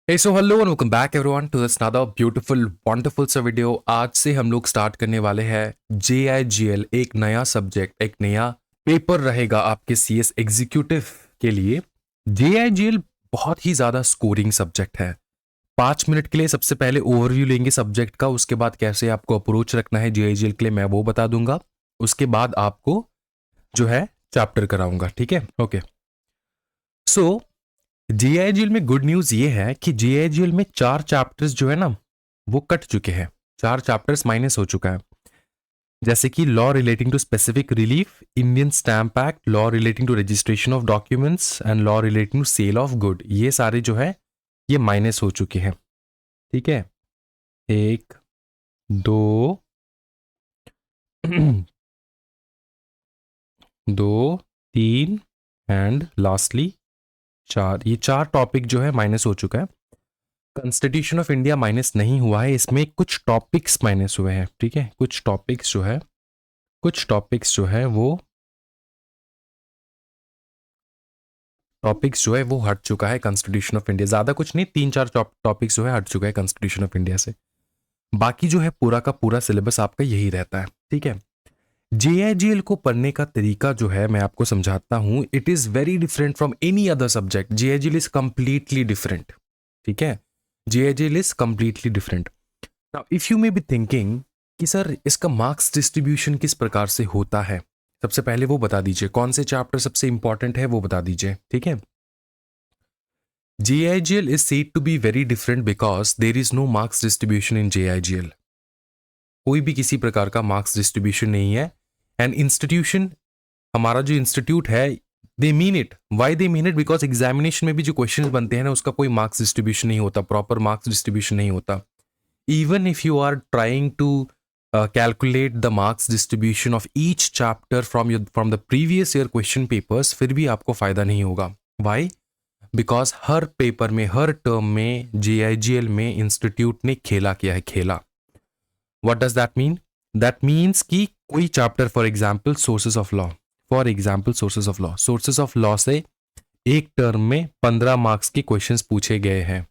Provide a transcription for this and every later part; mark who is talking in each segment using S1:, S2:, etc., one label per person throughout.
S1: Hey, so hello and welcome back everyone to this another beautiful, wonderful सा video. आज से हम लोग स्टार्ट करने वाले हैं JIGL, एक नया सब्जेक्ट, एक नया पेपर रहेगा आपके CS एग्जीक्यूटिव के लिए। JIGL बहुत ही ज़्यादा स्कोरिंग सब्जेक्ट है। 5 मिनट के लिए सबसे पहले ओवरव्यू लेंगे सब्जेक्ट का, उसके बाद कैसे आपको अप्रोच रखना है JIGL के लिए मैं वो बता दूंगा। उसके बाद आपको जो है चैप्टर कराऊंगा, ठीक है? ओके, सो JIGL में गुड न्यूज ये है कि JIGL में 4 चैप्टर्स जो है ना वो कट चुके हैं। 4 चैप्टर्स माइनस हो चुका है, जैसे कि law relating to specific relief, Indian stamp act, law relating to registration of documents and law relating to sale of good. ये सारे जो है ये माइनस हो चुके हैं, ठीक है? 1, 2, 2, 3 एंड लास्टली 4। ये 4 टॉपिक जो है माइनस हो चुका है। कॉन्स्टिट्यूशन ऑफ इंडिया माइनस नहीं हुआ है, इसमें कुछ टॉपिक्स माइनस हुए हैं, ठीक है? कुछ टॉपिक्स जो है वो हट चुका है कॉन्स्टिट्यूशन ऑफ इंडिया। ज्यादा कुछ नहीं, 3-4 टॉपिक्स जो है हट चुका है कॉन्स्टिट्यूशन ऑफ इंडिया से। बाकी जो है पूरा का पूरा सिलेबस आपका यही रहता है, ठीक है? JIGL को पढ़ने का तरीका जो है मैं आपको समझाता हूं। It is very different from any other subject. JIGL is completely different, ठीक है? JIGL is completely different. Now if you may be thinking कि सर इसका मार्क्स डिस्ट्रीब्यूशन किस प्रकार से होता है, सबसे पहले वो बता दीजिए। कौन से चैप्टर सबसे इंपॉर्टेंट है वो बता दीजिए, ठीक है? JIGL is said to be very different because there is no marks distribution in JIGL. कोई भी किसी प्रकार का मार्क्स डिस्ट्रीब्यूशन नहीं है। एंड इंस्टीट्यूशन, हमारा जो इंस्टीट्यूट है, they mean it. Why they mean it? Because examination में भी जो क्वेश्चन बनते हैं ना उसका कोई मार्क्स डिस्ट्रीब्यूशन नहीं होता, प्रॉपर मार्क्स डिस्ट्रीब्यूशन नहीं होता। Even if you are trying to calculate the marks distribution of each chapter from the previous year question papers, फिर भी आपको फायदा नहीं होगा। Why? Because हर पेपर में, हर टर्म में JIGL में इंस्टीट्यूट ने खेला किया है, खेला। What does that mean? That means कि कोई chapter, for example sources of law, sources of law से एक टर्म में 15 मार्क्स के क्वेश्चंस पूछे गए हैं।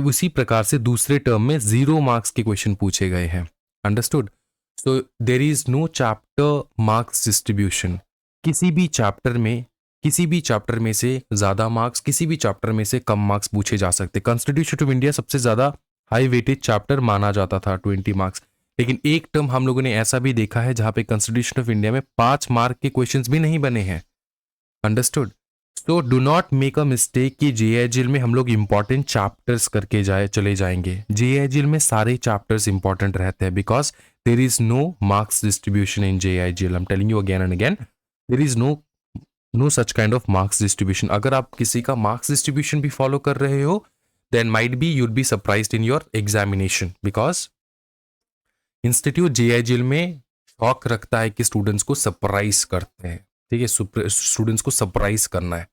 S1: उसी प्रकार से दूसरे टर्म में 0 मार्क्स के क्वेश्चन पूछे गए हैं। Understood? So there is no chapter marks distribution. किसी भी चैप्टर में से ज्यादा मार्क्स, किसी भी चैप्टर में से कम मार्क्स पूछे जा सकते। कॉन्स्टिट्यूशन ऑफ इंडिया सबसे ज्यादा हाई वेटेज चैप्टर माना जाता था, 20 मार्क्स। लेकिन एक टर्म हम लोगों ने ऐसा भी देखा है जहां पे कॉन्स्टिट्यूशन ऑफ इंडिया में 5 मार्क के क्वेश्चंस भी नहीं बने हैं। Understood? So do not make a mistake कि JIGL में हम लोग इंपॉर्टेंट चैप्टर्स करके चले जाएंगे। JIGL में सारे चैप्टर्स इंपॉर्टेंट रहते हैं because there is no marks distribution in JIGL। I am telling you again and again, there is no such kind of marks distribution. अगर आप किसी का मार्क्स डिस्ट्रीब्यूशन भी फॉलो कर रहे हो, then might be you'd be surprised in your examination, because institute JIGL में शौक रखता है कि स्टूडेंट्स को सरप्राइज करते हैं, ठीक है? स्टूडेंट्स को सरप्राइज करना है,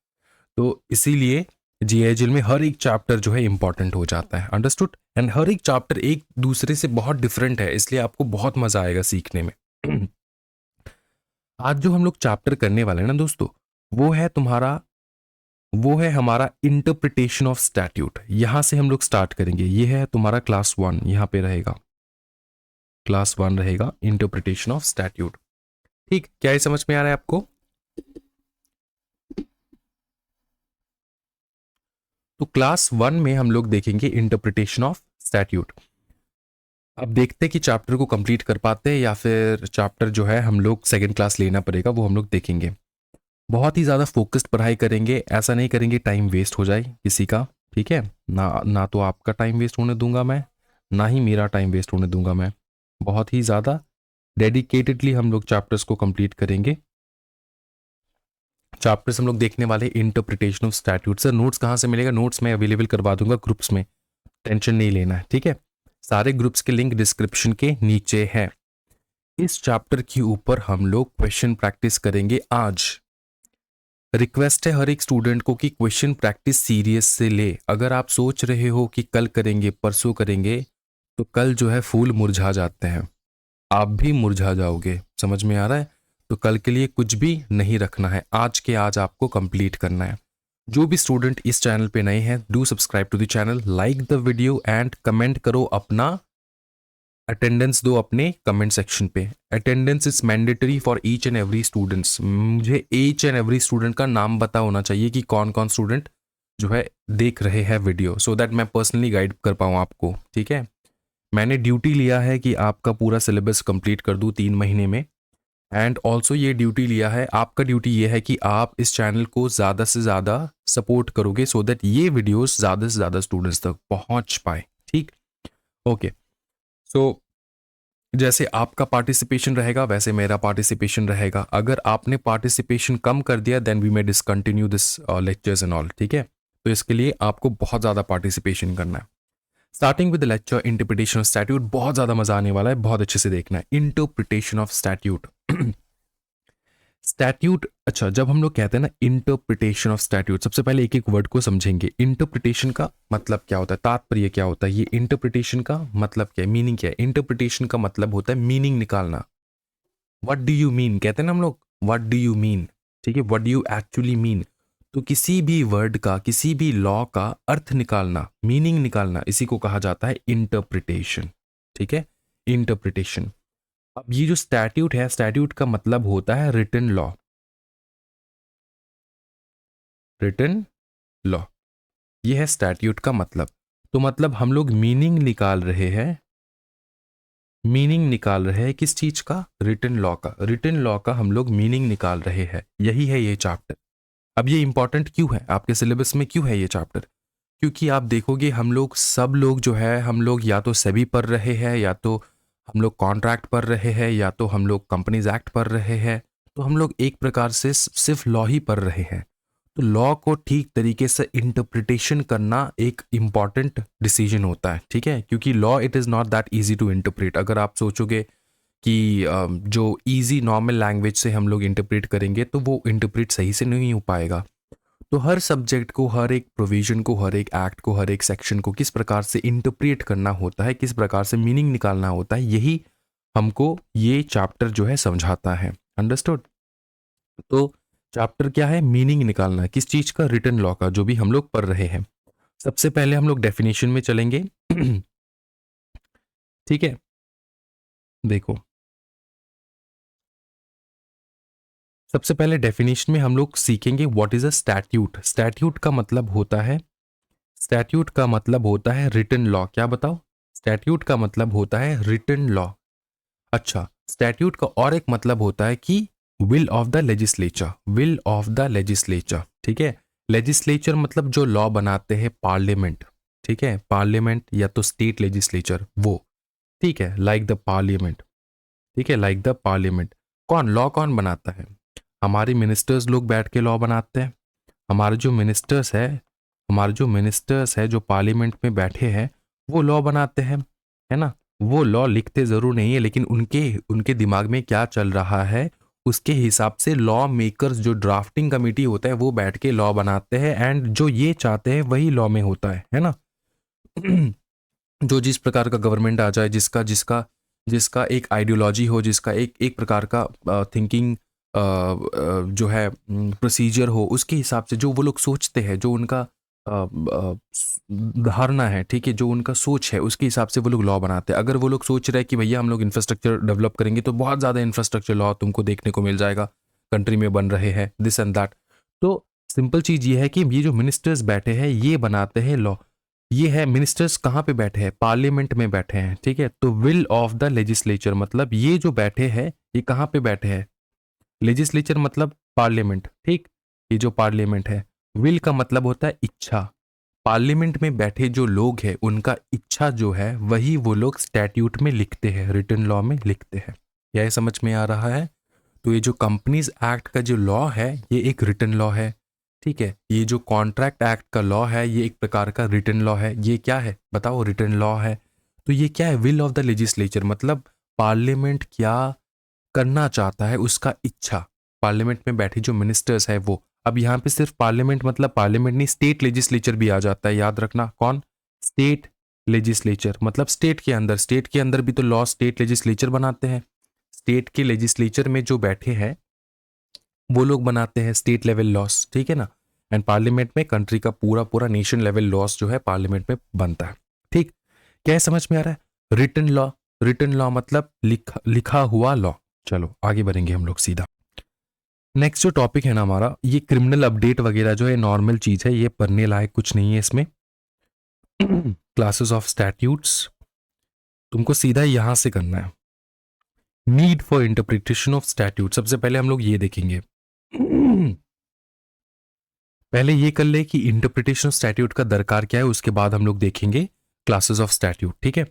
S1: तो इसीलिए JIGL में हर एक चैप्टर जो है इंपॉर्टेंट हो जाता है। अंडरस्टूड? एंड हर एक चैप्टर एक दूसरे से बहुत डिफरेंट है, इसलिए आपको बहुत मजा आएगा सीखने में। आज जो हम लोग चैप्टर करने वाले हैं ना दोस्तों, वो है हमारा इंटरप्रिटेशन ऑफ स्टैट्यूट। यहां से हम लोग स्टार्ट करेंगे। ये है तुम्हारा क्लास 1, यहां पे रहेगा क्लास 1 रहेगा, इंटरप्रिटेशन ऑफ स्टैट्यूट। ठीक, क्या ये समझ में आ रहा है आपको? तो क्लास 1 में हम लोग देखेंगे इंटरप्रिटेशन ऑफ स्टैट्यूट। अब देखते हैं कि चैप्टर को कंप्लीट कर पाते हैं या फिर चैप्टर जो है हम लोग सेकंड क्लास लेना पड़ेगा, वो हम लोग देखेंगे। बहुत ही ज़्यादा फोकस्ड पढ़ाई करेंगे, ऐसा नहीं करेंगे टाइम वेस्ट हो जाए किसी का, ठीक है? ना तो आपका टाइम वेस्ट होने दूंगा मैं, ना ही मेरा टाइम वेस्ट होने दूंगा मैं। बहुत ही ज़्यादा डेडिकेटेडली हम लोग चैप्टर्स को कंप्लीट करेंगे। चैप्टर्स हम लोग देखने वाले interpretation of statute. Sir notes कहाँ से मिलेगा? नोट्स मैं अवेलेबल करवा दूंगा ग्रुप्स में, टेंशन नहीं लेना है, ठीक है? सारे ग्रुप्स के लिंक डिस्क्रिप्शन के नीचे है। इस चैप्टर के ऊपर हम लोग क्वेश्चन प्रैक्टिस करेंगे आज। रिक्वेस्ट है हर एक स्टूडेंट को कि क्वेश्चन प्रैक्टिस सीरियस से ले। अगर आप सोच रहे हो कि कल करेंगे, परसों करेंगे, तो कल जो है फूल मुरझा जाते हैं, आप भी मुरझा जाओगे। समझ में आ रहा है? तो कल के लिए कुछ भी नहीं रखना है, आज के आज आपको कंप्लीट करना है। जो भी स्टूडेंट इस चैनल पे नए हैं, do subscribe to the channel, like the video and comment करो, अपना अटेंडेंस दो अपने कमेंट सेक्शन पे। Attendance is mandatory for each and every students. मुझे ईच एंड एवरी स्टूडेंट का नाम पता होना चाहिए कि कौन कौन स्टूडेंट जो है देख रहे हैं वीडियो, सो दैट मैं पर्सनली गाइड कर पाऊँ आपको। ठीक है, मैंने ड्यूटी लिया है कि आपका पूरा सिलेबस कंप्लीट कर दूँ 3 महीने में। एंड ऑल्सो ये ड्यूटी लिया है, आपका ड्यूटी ये है कि आप इस चैनल को ज़्यादा से ज़्यादा सपोर्ट करोगे सो दैट ये वीडियोस ज़्यादा से ज़्यादा स्टूडेंट्स तक पहुंच पाए। ठीक, ओके। सो जैसे आपका पार्टिसिपेशन रहेगा वैसे मेरा पार्टिसिपेशन रहेगा। अगर आपने पार्टिसिपेशन कम कर दिया then we may discontinue this lectures and all. ठीक है, तो इसके लिए आपको बहुत ज़्यादा पार्टिसिपेशन करना है। Starting with the lecture interpretation of statute, बहुत ज़्यादा मजा आने वाला है, बहुत अच्छे से देखना है। Interpretation of statute. स्टैट्यूट, अच्छा, जब हम लोग कहते हैं ना इंटरप्रिटेशन ऑफ स्टैट्यूट, सबसे पहले एक एक वर्ड को समझेंगे। इंटरप्रिटेशन का मतलब क्या होता है, तात्पर्य क्या होता है, ये इंटरप्रिटेशन का मतलब क्या है, मीनिंग क्या है। इंटरप्रिटेशन का मतलब होता है मीनिंग निकालना। व्हाट डू यू मीन कहते हैं ना हम लोग, व्हाट डू यू मीन। ठीक है, what do you actually mean. तो किसी भी वर्ड का, किसी भी लॉ का अर्थ निकालना, मीनिंग निकालना, इसी को कहा जाता है इंटरप्रिटेशन। ठीक है, इंटरप्रिटेशन। अब ये जो स्टैट्यूट है, स्टैट्यूट का मतलब होता है रिटन लॉ। रिटन लॉ, ये है स्टैट्यूट का मतलब। तो मतलब हम लोग मीनिंग निकाल रहे हैं, मीनिंग निकाल रहे हैं किस चीज का, रिटन लॉ का। रिटन लॉ का हम लोग मीनिंग निकाल रहे हैं, यही है ये चैप्टर। अब ये इंपॉर्टेंट क्यों है आपके सिलेबस में, क्यों है ये चैप्टर? क्योंकि आप देखोगे हम लोग सब लोग जो है, हम लोग या तो सेबी पढ़ रहे हैं, या तो हम लोग कॉन्ट्रैक्ट पढ़ रहे हैं, या तो हम लोग कंपनीज एक्ट पढ़ रहे हैं। तो हम लोग एक प्रकार से सिर्फ लॉ ही पढ़ रहे हैं। तो लॉ को ठीक तरीके से इंटरप्रिटेशन करना एक इम्पॉर्टेंट डिसीजन होता है। ठीक है, क्योंकि law it is not that easy to interpret. अगर आप सोचोगे कि जो इजी नॉर्मल लैंग्वेज से हम लोग इंटरप्रेट करेंगे तो वो इंटरप्रेट सही से नहीं हो पाएगा। तो हर सब्जेक्ट को, हर एक प्रोविजन को, हर एक एक्ट को, हर एक सेक्शन को किस प्रकार से इंटरप्रेट करना होता है, किस प्रकार से मीनिंग निकालना होता है, यही हमको ये चैप्टर जो है समझाता है। अंडरस्टूड? तो चैप्टर क्या है, मीनिंग निकालना है किस चीज का, रिटन लॉ का, जो भी हम लोग पढ़ रहे हैं। सबसे पहले हम लोग डेफिनेशन में चलेंगे। ठीक है, देखो, सबसे पहले डेफिनेशन में हम लोग सीखेंगे what is a statute. Statute का मतलब होता है, स्टैट्यूट का मतलब होता है रिटन लॉ। क्या बताओ? स्टैट्यूट का मतलब होता है रिटन लॉ। अच्छा, स्टैट्यूट का और एक मतलब होता है कि will of the legislature, will of the legislature. ठीक है, लेजिस्लेचर मतलब जो लॉ बनाते हैं, पार्लियामेंट। ठीक है, पार्लियामेंट या तो स्टेट लेजिस्लेचर वो। ठीक है, लाइक द पार्लियामेंट। ठीक है, लाइक द पार्लियामेंट। कौन लॉ कौन बनाता है? हमारे मिनिस्टर्स लोग बैठ के लॉ बनाते हैं। हमारे जो मिनिस्टर्स है, हमारे जो मिनिस्टर्स है जो पार्लियामेंट में बैठे हैं, वो लॉ बनाते हैं, है ना। वो लॉ लिखते जरूर नहीं है, लेकिन उनके उनके दिमाग में क्या चल रहा है उसके हिसाब से लॉ मेकर्स, जो ड्राफ्टिंग कमेटी होता है, वो बैठ के लॉ बनाते हैं। एंड जो ये चाहते हैं वही लॉ में होता है ना। जो जिस प्रकार का गवर्नमेंट आ जाए, जिसका जिसका जिसका एक आइडियोलॉजी हो, जिसका एक एक प्रकार का थिंकिंग जो है प्रोसीजर हो, उसके हिसाब से जो वो लोग सोचते हैं, जो उनका धारणा है, ठीक है, जो उनका सोच है, उसके हिसाब से वो लोग लॉ बनाते हैं। अगर वो लोग सोच रहे हैं कि भैया हम लोग इंफ्रास्ट्रक्चर डेवलप करेंगे तो बहुत ज़्यादा इंफ्रास्ट्रक्चर लॉ तुमको देखने को मिल जाएगा, कंट्री में बन रहे हैं दिस एंड दैट। तो सिंपल चीज़ ये है कि ये जो मिनिस्टर्स बैठे हैं ये बनाते हैं लॉ। ये है मिनिस्टर्स कहाँ पे बैठे हैं, पार्लियामेंट में बैठे हैं। ठीक है, तो विल ऑफ द लेजिस्लेचर मतलब ये जो बैठे हैं ये कहाँ पे बैठे हैं, लेजिस्लेचर मतलब पार्लियामेंट। ठीक, ये जो पार्लियामेंट है, विल का मतलब होता है इच्छा। पार्लियामेंट में बैठे जो लोग हैं उनका इच्छा जो है वही वो लोग स्टैट्यूट में लिखते हैं, रिटन लॉ में लिखते हैं। यह समझ में आ रहा है? तो ये जो कंपनीज एक्ट का जो लॉ है ये एक रिटन लॉ है। ठीक है, ये जो कॉन्ट्रैक्ट एक्ट का लॉ है ये एक प्रकार का रिटन लॉ है। ये क्या है बताओ, रिटन लॉ है। तो ये क्या है, विल ऑफ द लेजिस्लेचर मतलब पार्लियामेंट क्या करना चाहता है, उसका इच्छा। पार्लियामेंट में बैठे जो मिनिस्टर्स है वो, अब यहाँ पे सिर्फ पार्लियामेंट मतलब पार्लियामेंट नहीं, स्टेट लेजिस्लेचर भी आ जाता है, याद रखना। कौन? स्टेट लेजिस्लेचर मतलब स्टेट के अंदर, स्टेट के अंदर भी तो लॉ स्टेट लेजिस्लेचर बनाते हैं। स्टेट के लेजिस्लेचर में जो बैठे हैं वो लोग बनाते हैं स्टेट लेवल लॉस। ठीक है ना। एंड पार्लियामेंट में कंट्री का पूरा पूरा नेशन लेवल लॉस जो है पार्लियामेंट में बनता है। ठीक, क्या है समझ में आ रहा है? रिटन लॉ, रिटन लॉ मतलब लिखा हुआ लॉ। चलो आगे बढ़ेंगे हम लोग सीधा। नेक्स्ट जो टॉपिक है ना हमारा, ये क्रिमिनल अपडेट वगैरह जो है नॉर्मल चीज है, ये पढ़ने लायक कुछ नहीं है इसमें। क्लासेस ऑफ स्टैट्यूट्स तुमको सीधा यहां से करना है। Need for interpretation of statute, सबसे पहले हम लोग ये देखेंगे। पहले ये कर ले कि इंटरप्रिटेशन ऑफ स्टैट्यूट का दरकार क्या है, उसके बाद हम लोग देखेंगे क्लासेस ऑफ स्टैट्यूट। ठीक है,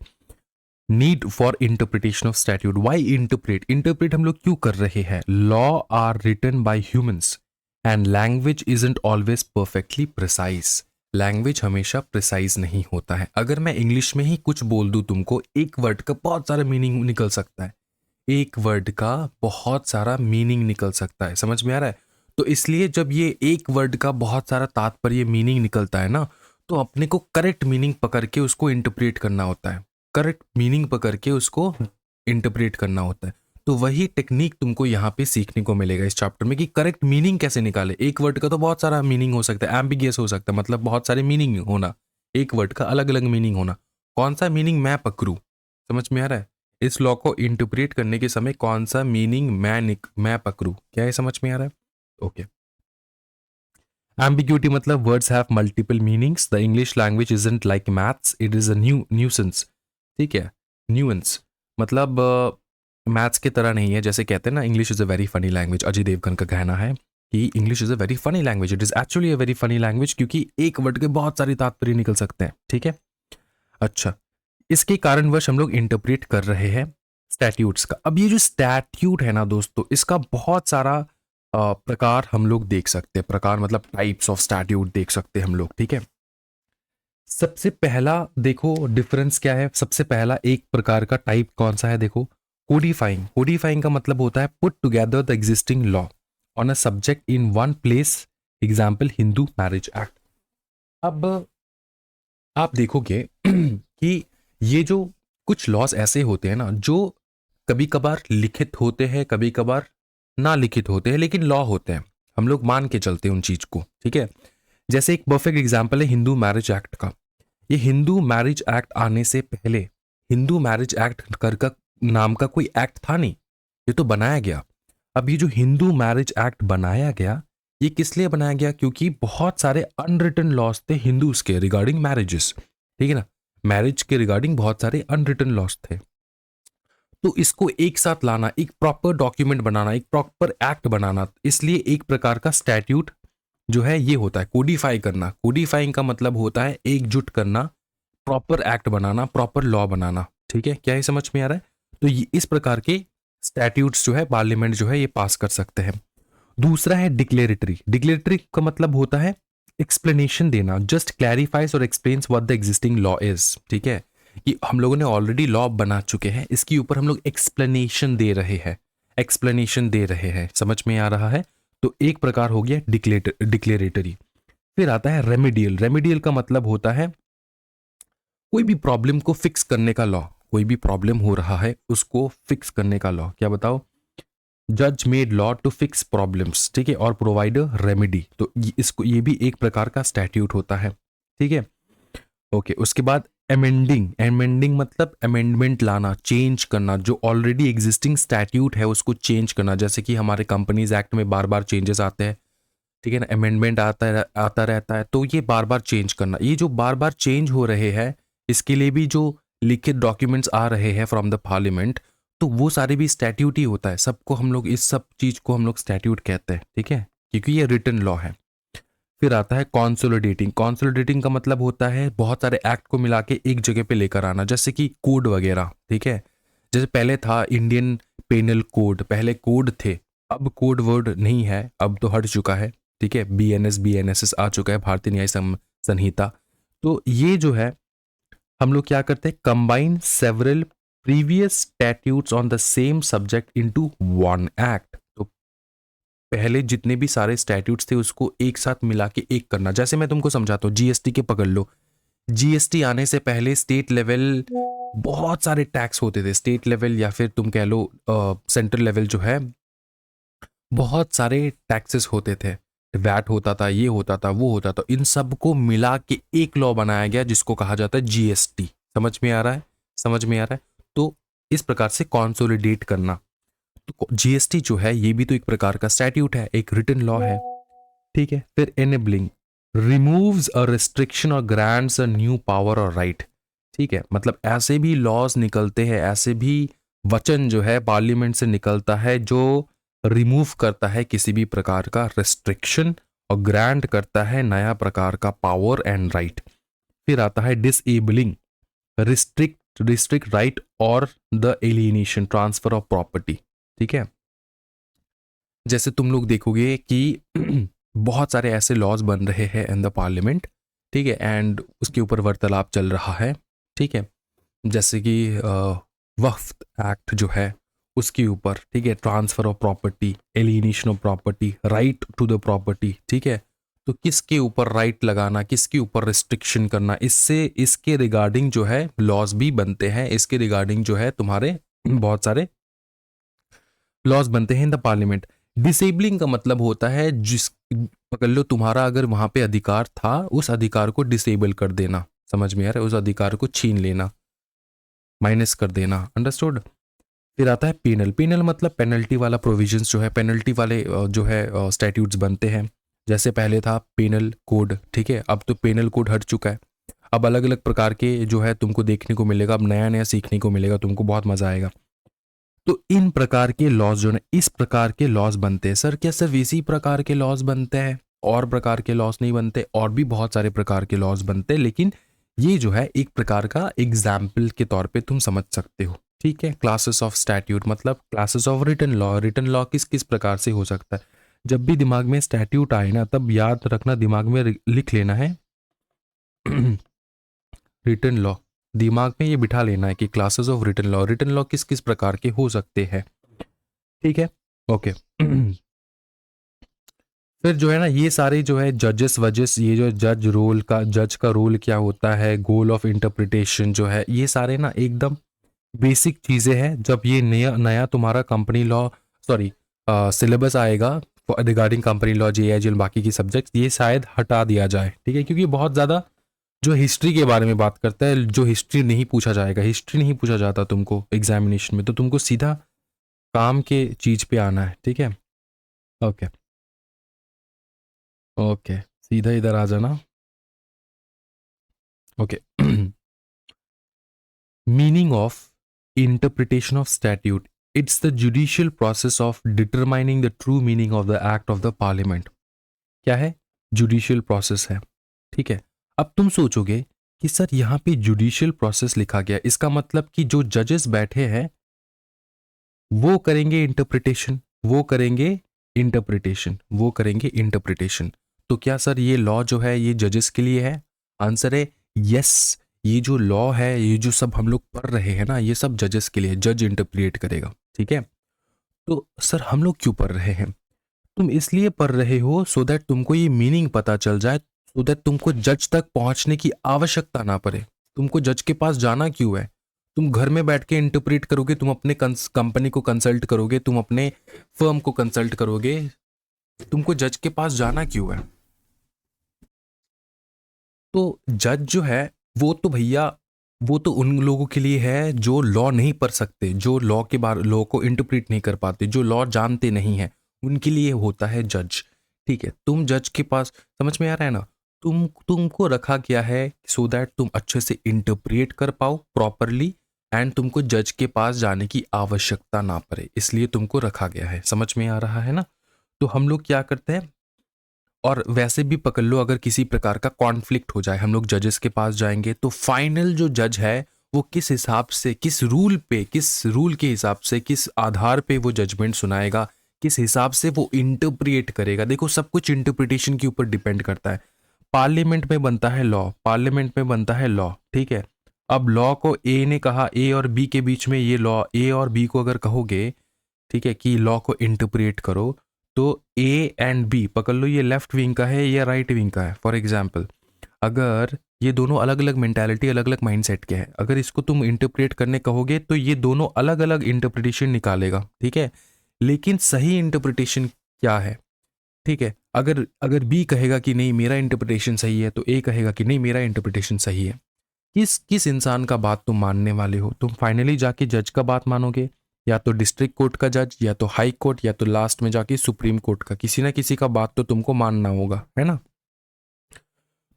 S1: need for interpretation of statute, why interpret, interpret हम लोग क्यों कर रहे हैं? Law are written by humans and language isn't always perfectly precise, language हमेशा प्रिसाइज नहीं होता है। अगर मैं इंग्लिश में ही कुछ बोल दूं तुमको, एक वर्ड का बहुत सारा मीनिंग निकल सकता है, एक वर्ड का बहुत सारा मीनिंग निकल सकता है, समझ में आ रहा है? तो इसलिए जब ये एक वर्ड का बहुत सारा तात्पर्य मीनिंग निकलता है ना, तो अपने को करेक्ट मीनिंग पकड़ के उसको इंटरप्रेट करना होता है, करेक्ट मीनिंग पकड़ के उसको इंटरप्रेट करना होता है। तो वही टेक्निक तुमको यहाँ पे सीखने को मिलेगा इस चैप्टर में कि करेक्ट मीनिंग कैसे निकाले। एक वर्ड का तो बहुत सारा मीनिंग हो सकता है, एम्बिगियस हो सकता है, मतलब बहुत सारे मीनिंग होना, एक वर्ड का अलग अलग मीनिंग होना। कौन सा मीनिंग मैं पकड़ूं, समझ में आ रहा है? इस लॉ को इंटरप्रेट करने के समय कौन सा मीनिंग मैं पकड़ूं, क्या ये समझ में आ रहा है? ओके। एम्बिग्यूटी मतलब words have multiple meanings, the English language isn't like maths, it is a nuisance. ठीक है, न्यूएंस मतलब मैथ्स की तरह नहीं है। जैसे कहते हैं ना, English is a very funny language, Ajay Devgan का कहना है कि English is a very funny language, it is actually a very funny language, क्योंकि एक वर्ड के बहुत सारे तात्पर्य निकल सकते हैं। ठीक है, अच्छा, इसके कारणवश हम लोग इंटरप्रेट कर रहे हैं स्टैट्यूट्स का। अब ये जो स्टैट्यूट है ना दोस्तों, इसका बहुत सारा प्रकार हम लोग देख सकते हैं। प्रकार मतलब टाइप्स ऑफ स्टैट्यूट देख सकते हैं हम लोग। ठीक है, सबसे पहला देखो डिफरेंस क्या है। सबसे पहला एक प्रकार का टाइप कौन सा है, देखो, कोडिफाइंग। कोडिफाइंग का मतलब होता है put together the existing law on a subject in one place, example Hindu marriage act. अब आप देखोगे कि ये जो कुछ लॉज ऐसे होते हैं ना, जो कभी कभार लिखित होते हैं, कभी कभार ना लिखित होते हैं, लेकिन लॉ होते हैं, हम लोग मान के चलते हैं उन चीज को। ठीक है, जैसे एक परफेक्ट एग्जाम्पल है हिंदू मैरिज एक्ट का। ये हिंदू मैरिज एक्ट आने से पहले हिंदू मैरिज एक्ट कर का नाम का कोई एक्ट था नहीं, ये तो बनाया गया। अब ये जो हिंदू मैरिज एक्ट बनाया गया, ये किस लिए बनाया गया? क्योंकि बहुत सारे अनरिटन लॉज थे हिंदूज के रिगार्डिंग मैरिजेस। ठीक है ना, मैरिज के रिगार्डिंग बहुत सारे अनरिटन लॉज थे। तो इसको एक साथ लाना, एक प्रॉपर डॉक्यूमेंट बनाना, एक प्रॉपर एक्ट बनाना, इसलिए एक प्रकार का स्टैट्यूट जो है ये होता है कोडिफाई करना। कोडिफाइंग का मतलब होता है एकजुट करना, प्रॉपर एक्ट बनाना, प्रॉपर लॉ बनाना। ठीक है, क्या ये समझ में आ रहा है? तो ये इस प्रकार के स्टैट्यूट्स जो है पार्लियामेंट जो है ये पास कर सकते हैं। दूसरा है डिक्लेरेटरी। डिक्लेरेटरी का मतलब होता है एक्सप्लेनेशन देना, जस्ट क्लैरिफाइज और explains what the existing law is. ठीक है, कि हम लोगों ने ऑलरेडी लॉ बना चुके हैं, इसके ऊपर हम लोग एक्सप्लेनेशन दे रहे हैं, एक्सप्लेनेशन दे रहे हैं, समझ में आ रहा है? तो एक प्रकार हो गया डिक्लेरेटरी। फिर आता है रेमेडियल। रेमेडियल का मतलब होता है कोई भी प्रॉब्लम को फिक्स करने का लॉ, कोई भी प्रॉब्लम हो रहा है उसको फिक्स करने का लॉ। क्या बताओ? जज made law to fix problems. ठीक है, और प्रोवाइड रेमेडी। तो इसको ये भी एक प्रकार का स्टैट्यूट होता है। ठीक है, ओके। उसके बाद अमेंडिंग। अमेंडिंग मतलब अमेंडमेंट लाना, चेंज करना, जो ऑलरेडी एग्जिस्टिंग स्टैट्यूट है उसको चेंज करना। जैसे कि हमारे कंपनीज एक्ट में बार बार चेंजेस आते हैं, ठीक है ना, अमेंडमेंट आता रहता है, तो ये बार बार चेंज करना। ये जो बार बार चेंज हो रहे हैं, इसके लिए भी जो लिखित डॉक्यूमेंट्स आ रहे हैं फ्रॉम द पार्लियामेंट, तो वो सारे भी स्टैट्यूट ही होता है। सबको हम लोग, इस सब चीज को हम लोग स्टैट्यूट कहते हैं। ठीक है, क्योंकि ये रिटन लॉ है। फिर आता है कॉन्सोलिडेटिंग। कॉन्सोलिडेटिंग का मतलब होता है बहुत सारे एक्ट को मिला के एक जगह पे लेकर आना, जैसे कि कोड वगैरह। ठीक है, जैसे पहले था इंडियन पेनल कोड, पहले कोड थे, अब कोड वर्ड नहीं है, अब तो हट चुका है। ठीक है, BNS आ चुका है, भारतीय न्याय संहिता। तो ये जो है हम लोग क्या करते हैं, combine several previous statutes on the same subject into one act. तो पहले जितने भी सारे स्टैट्यूट्स थे उसको एक साथ मिला के एक करना। जैसे मैं तुमको समझाता हूँ, GST के पकड़ लो। GST आने से पहले स्टेट लेवल बहुत सारे टैक्स होते थे, स्टेट लेवल या फिर तुम कह लो सेंट्रल लेवल जो है, बहुत सारे टैक्सेस होते थे। वैट होता था, ये होता था, वो होता था, इन सबको मिला के एक लॉ बनाया गया जिसको कहा जाता है जीएसटी। समझ में आ रहा है? समझ में आ रहा है? तो इस प्रकार से कंसोलिडेट करना। तो जीएसटी जो है ये भी तो एक प्रकार का स्टैट्यूट है, एक रिटन लॉ है, ठीक है। फिर एनेबलिंग, रिमूव्स अ रिस्ट्रिक्शन और ग्रांट्स अ न्यू पावर और राइट, ठीक है। मतलब ऐसे भी लॉज निकलते हैं, ऐसे भी वचन जो है पार्लियामेंट से निकलता है जो रिमूव करता है किसी भी प्रकार का रिस्ट्रिक्शन और ग्रांट करता है नया प्रकार का पावर एंड राइट। फिर आता है डिसेबलिंग, रिस्ट्रिक्ट राइट और the alienation transfer of property, ठीक है। जैसे तुम लोग देखोगे कि बहुत सारे ऐसे लॉज बन रहे हैं इन द पार्लियामेंट, ठीक है, एंड उसके ऊपर वार्तालाप चल रहा है, ठीक है। जैसे कि वक्फ एक्ट जो है उसके ऊपर, ठीक है, transfer of property, alienation of property, right to the property, ठीक है। तो किसके ऊपर राइट लगाना, किसके ऊपर रिस्ट्रिक्शन करना, इससे इसके रिगार्डिंग जो है लॉज भी बनते हैं, इसके रिगार्डिंग जो है तुम्हारे बहुत सारे लॉज बनते हैं इन द पार्लियामेंट। डिसेबलिंग का मतलब होता है जिस, पकड़ लो तुम्हारा अगर वहां पे अधिकार था उस अधिकार को डिसेबल कर देना, समझ में आ रहा है? उस अधिकार को छीन लेना, माइनस कर देना, अंडरस्टूड। फिर आता है पेनल। पेनल मतलब पेनल्टी वाला प्रोविजंस जो है, पेनल्टी वाले जो है स्टैट्यूट्स बनते हैं। जैसे पहले था पेनल कोड, ठीक है, अब तो पेनल कोड हट चुका है। अब अलग अलग प्रकार के जो है तुमको देखने को मिलेगा, अब नया नया सीखने को मिलेगा, तुमको बहुत मजा आएगा। तो इन प्रकार के लॉज जो है, इस प्रकार के लॉज बनते हैं। सर क्या सिर्फ इसी प्रकार के लॉज बनते हैं, और प्रकार के लॉज नहीं बनते? और भी बहुत सारे प्रकार के लॉज बनते हैं, लेकिन ये जो है एक प्रकार का एग्जाम्पल के तौर पे तुम समझ सकते हो, ठीक है। क्लासेस ऑफ स्टैट्यूट मतलब classes of written law. Written law किस किस प्रकार से हो सकता है? जब भी दिमाग में स्टैट्यूट आए ना, तब याद रखना, दिमाग में लिख लेना है रिटन लॉ, दिमाग में ये बिठा लेना है कि classes of written law, written law किस किस प्रकार के हो सकते हैं, ठीक है, ओके। फिर जो है ना ये सारे जो है जजेस वजेस, ये जो जज का रोल क्या होता है, गोल ऑफ इंटरप्रिटेशन जो है, ये सारे ना एकदम बेसिक चीजें हैं। जब ये नया नया तुम्हारा कंपनी लॉ, सॉरी, सिलेबस आएगा रिगार्डिंग कंपनी लॉ, जेआईजीएल, बाकी की सब्जेक्ट्स, ये शायद हटा दिया जाए, ठीक है, क्योंकि बहुत ज्यादा जो हिस्ट्री के बारे में बात करता है, जो हिस्ट्री नहीं पूछा जाएगा, हिस्ट्री नहीं पूछा जाता तुमको एग्जामिनेशन में, तो तुमको सीधा काम के चीज पे आना है, ठीक है, ओके ओके, सीधा इधर आ जाना, okay. Meaning of interpretation of statute, it's the judicial process of determining the true meaning of the act of the parliament. क्या है? जुडिशियल प्रोसेस है, ठीक है। अब तुम सोचोगे कि सर यहाँ पे जुडिशियल प्रोसेस लिखा गया, इसका मतलब कि जो जजेस बैठे हैं वो करेंगे इंटरप्रिटेशन, वो करेंगे इंटरप्रिटेशन, वो करेंगे इंटरप्रिटेशन। तो क्या सर ये लॉ जो है ये जजेस के लिए है? आंसर है यस। ये जो लॉ है, ये जो सब हम लोग पढ़ रहे हैं ना, ये सब जजेस के लिए, जज इंटरप्रिट करेगा, ठीक है। तो सर हम लोग क्यों पढ़ रहे हैं? तुम इसलिए पढ़ रहे हो सो दैट तुमको ये मीनिंग पता चल जाए, सो दैट तुमको जज तक पहुंचने की आवश्यकता ना पड़े। तुमको जज के पास जाना क्यों है? तुम घर में बैठ के इंटरप्रेट करोगे, तुम अपने कंपनी को कंसल्ट करोगे, तुम अपने फर्म को कंसल्ट करोगे, तुमको जज के पास जाना क्यों है? तो जज जो है वो तो भैया, वो तो उन लोगों के लिए है जो लॉ नहीं पढ़ सकते, जो लॉ के बारे, लॉ को इंटरप्रेट नहीं कर पाते, जो लॉ जानते नहीं है, उनके लिए होता है जज, ठीक है। तुम जज के पास, समझ में आ रहा है ना, तुमको रखा गया है सो दैट तुम अच्छे से इंटरप्रेट कर पाओ प्रॉपरली, एंड तुमको जज के पास जाने की आवश्यकता ना पड़े, इसलिए तुमको रखा गया है। समझ में आ रहा है ना? तो हम लोग क्या करते हैं, और वैसे भी पकड़ लो अगर किसी प्रकार का कॉन्फ्लिक्ट हो जाए, हम लोग जजेस के पास जाएंगे, तो फाइनल जो जज है वो किस हिसाब से, किस रूल पे, किस रूल के हिसाब से, किस आधार पे वो जजमेंट सुनाएगा, किस हिसाब से वो इंटरप्रिएट करेगा। देखो सब कुछ इंटरप्रिटेशन के ऊपर डिपेंड करता है। पार्लियामेंट में बनता है लॉ, पार्लियामेंट में बनता है लॉ, ठीक है। अब लॉ को ए ने कहा, ए और बी के बीच में ये लॉ, ए और बी को अगर कहोगे, ठीक है, कि लॉ को इंटरप्रेट करो, तो ए एंड बी पकड़ लो, ये लेफ्ट विंग का है, ये राइट विंग का है। फॉर एग्जाम्पल अगर ये दोनों अलग अलग मेंटालिटी, अलग अलग माइंडसेट के हैं, अगर इसको तुम इंटरप्रेट करने कहोगे तो ये दोनों अलग अलग इंटरप्रिटेशन निकालेगा, ठीक है। लेकिन सही इंटरप्रिटेशन क्या है? ठीक है, अगर अगर बी कहेगा कि नहीं मेरा इंटरप्रिटेशन सही है, तो ए कहेगा कि नहीं मेरा इंटरप्रिटेशन सही है। किस किस इंसान का बात तुम मानने वाले हो? तुम फाइनली जाके जज का बात मानोगे, या तो डिस्ट्रिक्ट कोर्ट का जज, या तो हाई कोर्ट, या तो लास्ट में जाके सुप्रीम कोर्ट का, किसी ना किसी का बात तो तुमको मानना होगा, है ना?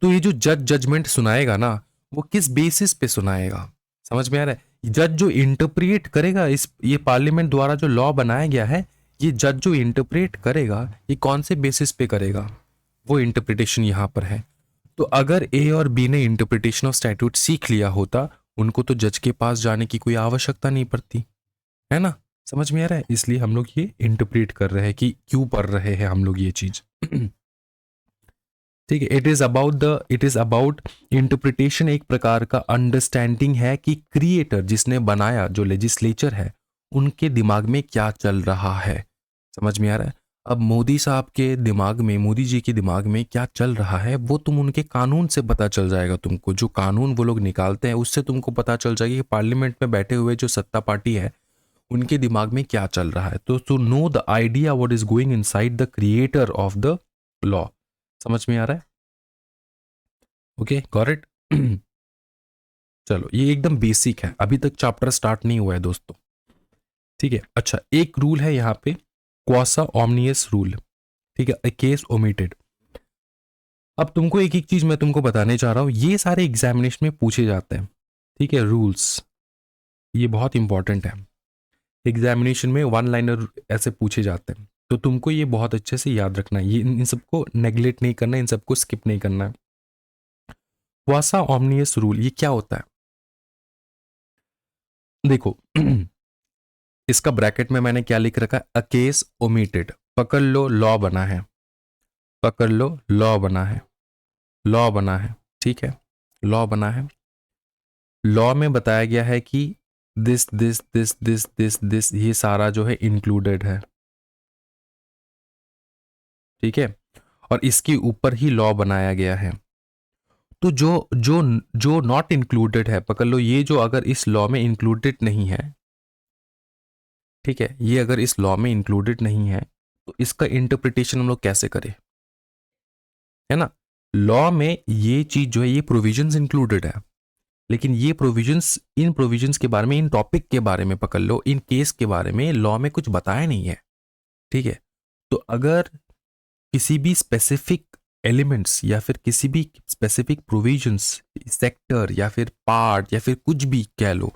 S1: तो ये जो जज जजमेंट सुनाएगा ना, वो किस बेसिस पे सुनाएगा? समझ में आ रहा है? जज जो इंटरप्रिएट करेगा, इस ये पार्लियामेंट द्वारा जो लॉ बनाया गया है, ये जज जो इंटरप्रेट करेगा, ये कौन से बेसिस पे करेगा? वो इंटरप्रिटेशन यहां पर है। तो अगर ए और बी ने इंटरप्रिटेशन ऑफ स्टैट्यूट सीख लिया होता, उनको तो जज के पास जाने की कोई आवश्यकता नहीं पड़ती, है ना? समझ में आ रहा है? इसलिए हम लोग ये इंटरप्रेट कर रहे हैं कि क्यों पढ़ रहे हैं हम लोग ये चीज। ठीक है, इट इज अबाउट इंटरप्रिटेशन। एक प्रकार का अंडरस्टैंडिंग है कि क्रिएटर जिसने बनाया, जो लेजिस्लेचर है, उनके दिमाग में क्या चल रहा है। समझ में आ रहा है? अब मोदी साहब के दिमाग में, मोदी जी के दिमाग में क्या चल रहा है, वो तुम उनके कानून से पता चल जाएगा तुमको। जो कानून वो लोग निकालते हैं, उससे तुमको पता चल जाएगा कि पार्लियामेंट में बैठे हुए जो सत्ता पार्टी है, उनके दिमाग में क्या चल रहा है। तो to know the idea what is going inside the creator of the law. समझ में आ रहा है? Okay, got it. चलो, ये एकदम बेसिक है, अभी तक चैप्टर स्टार्ट नहीं हुआ है दोस्तों। ठीक है, अच्छा, एक रूल है यहाँ पे, क्वासा ओमनियस रूल। ठीक है, ए केस ओमिटेड। अब तुमको एक एक चीज मैं तुमको बताने चाह रहा हूं, ये सारे एग्जामिनेशन में पूछे जाते हैं। ठीक है, रूल्स ये बहुत इंपॉर्टेंट है। एग्जामिनेशन में वन लाइनर ऐसे पूछे जाते हैं, तो तुमको ये बहुत अच्छे से याद रखना है। ये इन सबको नेग्लेक्ट नहीं करना है, इन सबको स्किप नहीं करना है। क्वासा ओमनियस रूल ये क्या होता है? देखो, इसका ब्रैकेट में मैंने क्या लिख रखा है? A case omitted. पकड़ लो, लॉ बना है। पकड़ लो, लॉ बना है। लॉ बना है, ठीक है, लॉ बना है। लॉ में बताया गया है कि this this this this this this ये सारा जो है इंक्लूडेड है। ठीक है, और इसके ऊपर ही लॉ बनाया गया है। तो जो जो जो नॉट इंक्लूडेड है, पकड़ लो, ये जो अगर इस लॉ में इंक्लूडेड नहीं है, ठीक है, ये अगर इस लॉ में इंक्लूडेड नहीं है, तो इसका इंटरप्रिटेशन हम लोग कैसे करें? है ना? लॉ में ये चीज जो है, ये प्रोविजंस इंक्लूडेड है, लेकिन ये प्रोविजंस, इन प्रोविजंस के बारे में, इन टॉपिक के बारे में, पकड़ लो, इन केस के बारे में लॉ में कुछ बताया नहीं है। ठीक है, तो अगर किसी भी स्पेसिफिक एलिमेंट्स या फिर किसी भी स्पेसिफिक प्रोविजंस, सेक्टर या फिर पार्ट या फिर कुछ भी कह लो,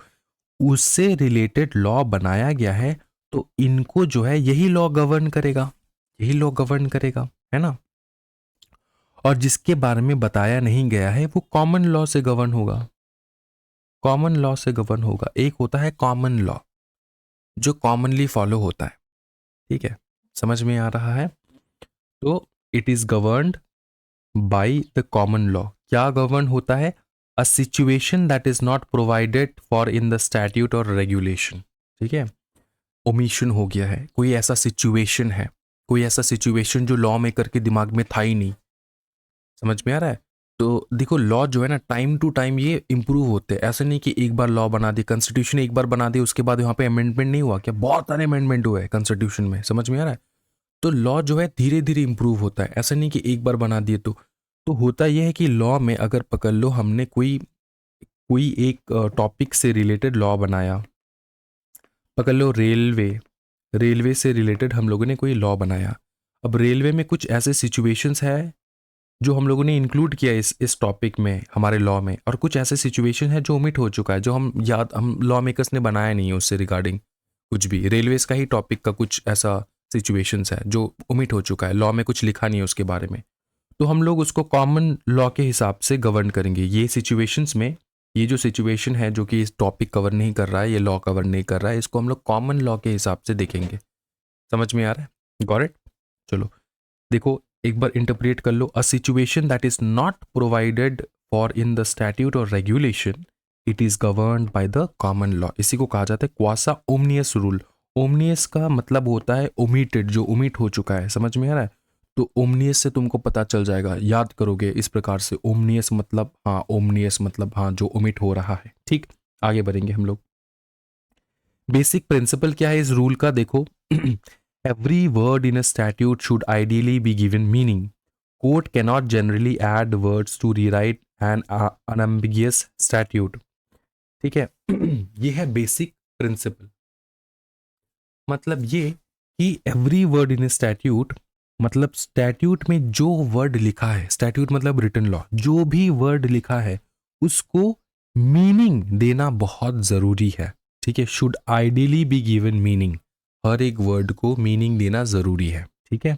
S1: उससे रिलेटेड लॉ बनाया गया है, तो इनको जो है यही लॉ गवर्न करेगा, यही लॉ गवर्न करेगा, है ना? और जिसके बारे में बताया नहीं गया है, वो कॉमन लॉ से गवर्न होगा। कॉमन लॉ से गवर्न होगा। एक होता है कॉमन लॉ, जो कॉमनली फॉलो होता है। ठीक है, समझ में आ रहा है? तो it is governed bye the common law. क्या गवर्न होता है? अ situation that is not provided for in the statute और रेगुलेशन। ठीक है, ओमिशन हो गया है, कोई ऐसा सिचुएशन है, कोई ऐसा सिचुएशन जो लॉ मेकर के दिमाग में था ही नहीं। समझ में आ रहा है? तो देखो, लॉ जो है ना, टाइम टू टाइम ये इंप्रूव होते हैं। ऐसा नहीं कि एक बार लॉ बना दी, कॉन्स्टिट्यूशन एक बार बना दी, उसके बाद यहाँ पे अमेंडमेंट नहीं हुआ। क्या बहुत सारे अमेंडमेंट हुए हैं कॉन्स्टिट्यूशन में। समझ में आ रहा है? तो लॉ जो है धीरे धीरे इंप्रूव होता है, ऐसा नहीं कि एक बार बना दिए। तो होता यह है कि लॉ में अगर पकड़ लो, हमने कोई कोई एक टॉपिक से रिलेटेड लॉ बनाया, पकड़ लो रेलवे, रेलवे से रिलेटेड हम लोगों ने कोई लॉ बनाया। अब रेलवे में कुछ ऐसे सिचुएशंस है जो हम लोगों ने इंक्लूड किया इस टॉपिक में, हमारे लॉ में, और कुछ ऐसे सिचुएशन है जो ओमिट हो चुका है, जो हम लॉ मेकर्स ने बनाया नहीं है उससे रिगार्डिंग कुछ भी। रेलवेज का ही टॉपिक का कुछ ऐसा सिचुएशंस है जो ओमिट हो चुका है, लॉ में कुछ लिखा नहीं है उसके बारे में। तो हम लोग उसको कॉमन लॉ के हिसाब से गवर्न करेंगे। ये सिचुएशंस में, ये जो सिचुएशन है जो कि इस टॉपिक कवर नहीं कर रहा है, ये लॉ कवर नहीं कर रहा है, इसको हम लोग कॉमन लॉ के हिसाब से देखेंगे। समझ में आ रहा है? Got it? चलो देखो, एक बार इंटरप्रेट कर लो। A situation that is not provided for in the statute और regulation, it is governed by the common law. इसी को कहा जाता है क्वासा ओमनियस रूल। ओमनियस का मतलब होता है ओमिटेड, जो ओमिट हो चुका है। समझ में आ रहा है? तो ओमनियस से तुमको पता चल जाएगा, याद करोगे इस प्रकार से। ओमनियस मतलब हाँ, ओमनियस मतलब हाँ, जो ओमिट हो रहा है। ठीक, आगे बढ़ेंगे हम लोग। बेसिक प्रिंसिपल क्या है इस रूल का? देखो, Every word in a statute should ideally be given meaning. Court cannot generally add words to rewrite an unambiguous statute. ठीक है ये है बेसिक प्रिंसिपल. मतलब ये कि एवरी वर्ड इन स्टैट्यूट, मतलब स्टैट्यूट में जो वर्ड लिखा है, स्टैट्यूट मतलब रिटन लॉ, जो भी वर्ड लिखा है उसको मीनिंग देना बहुत जरूरी है. ठीक है, should ideally be given meaning, हर एक वर्ड को मीनिंग देना जरूरी है. ठीक है.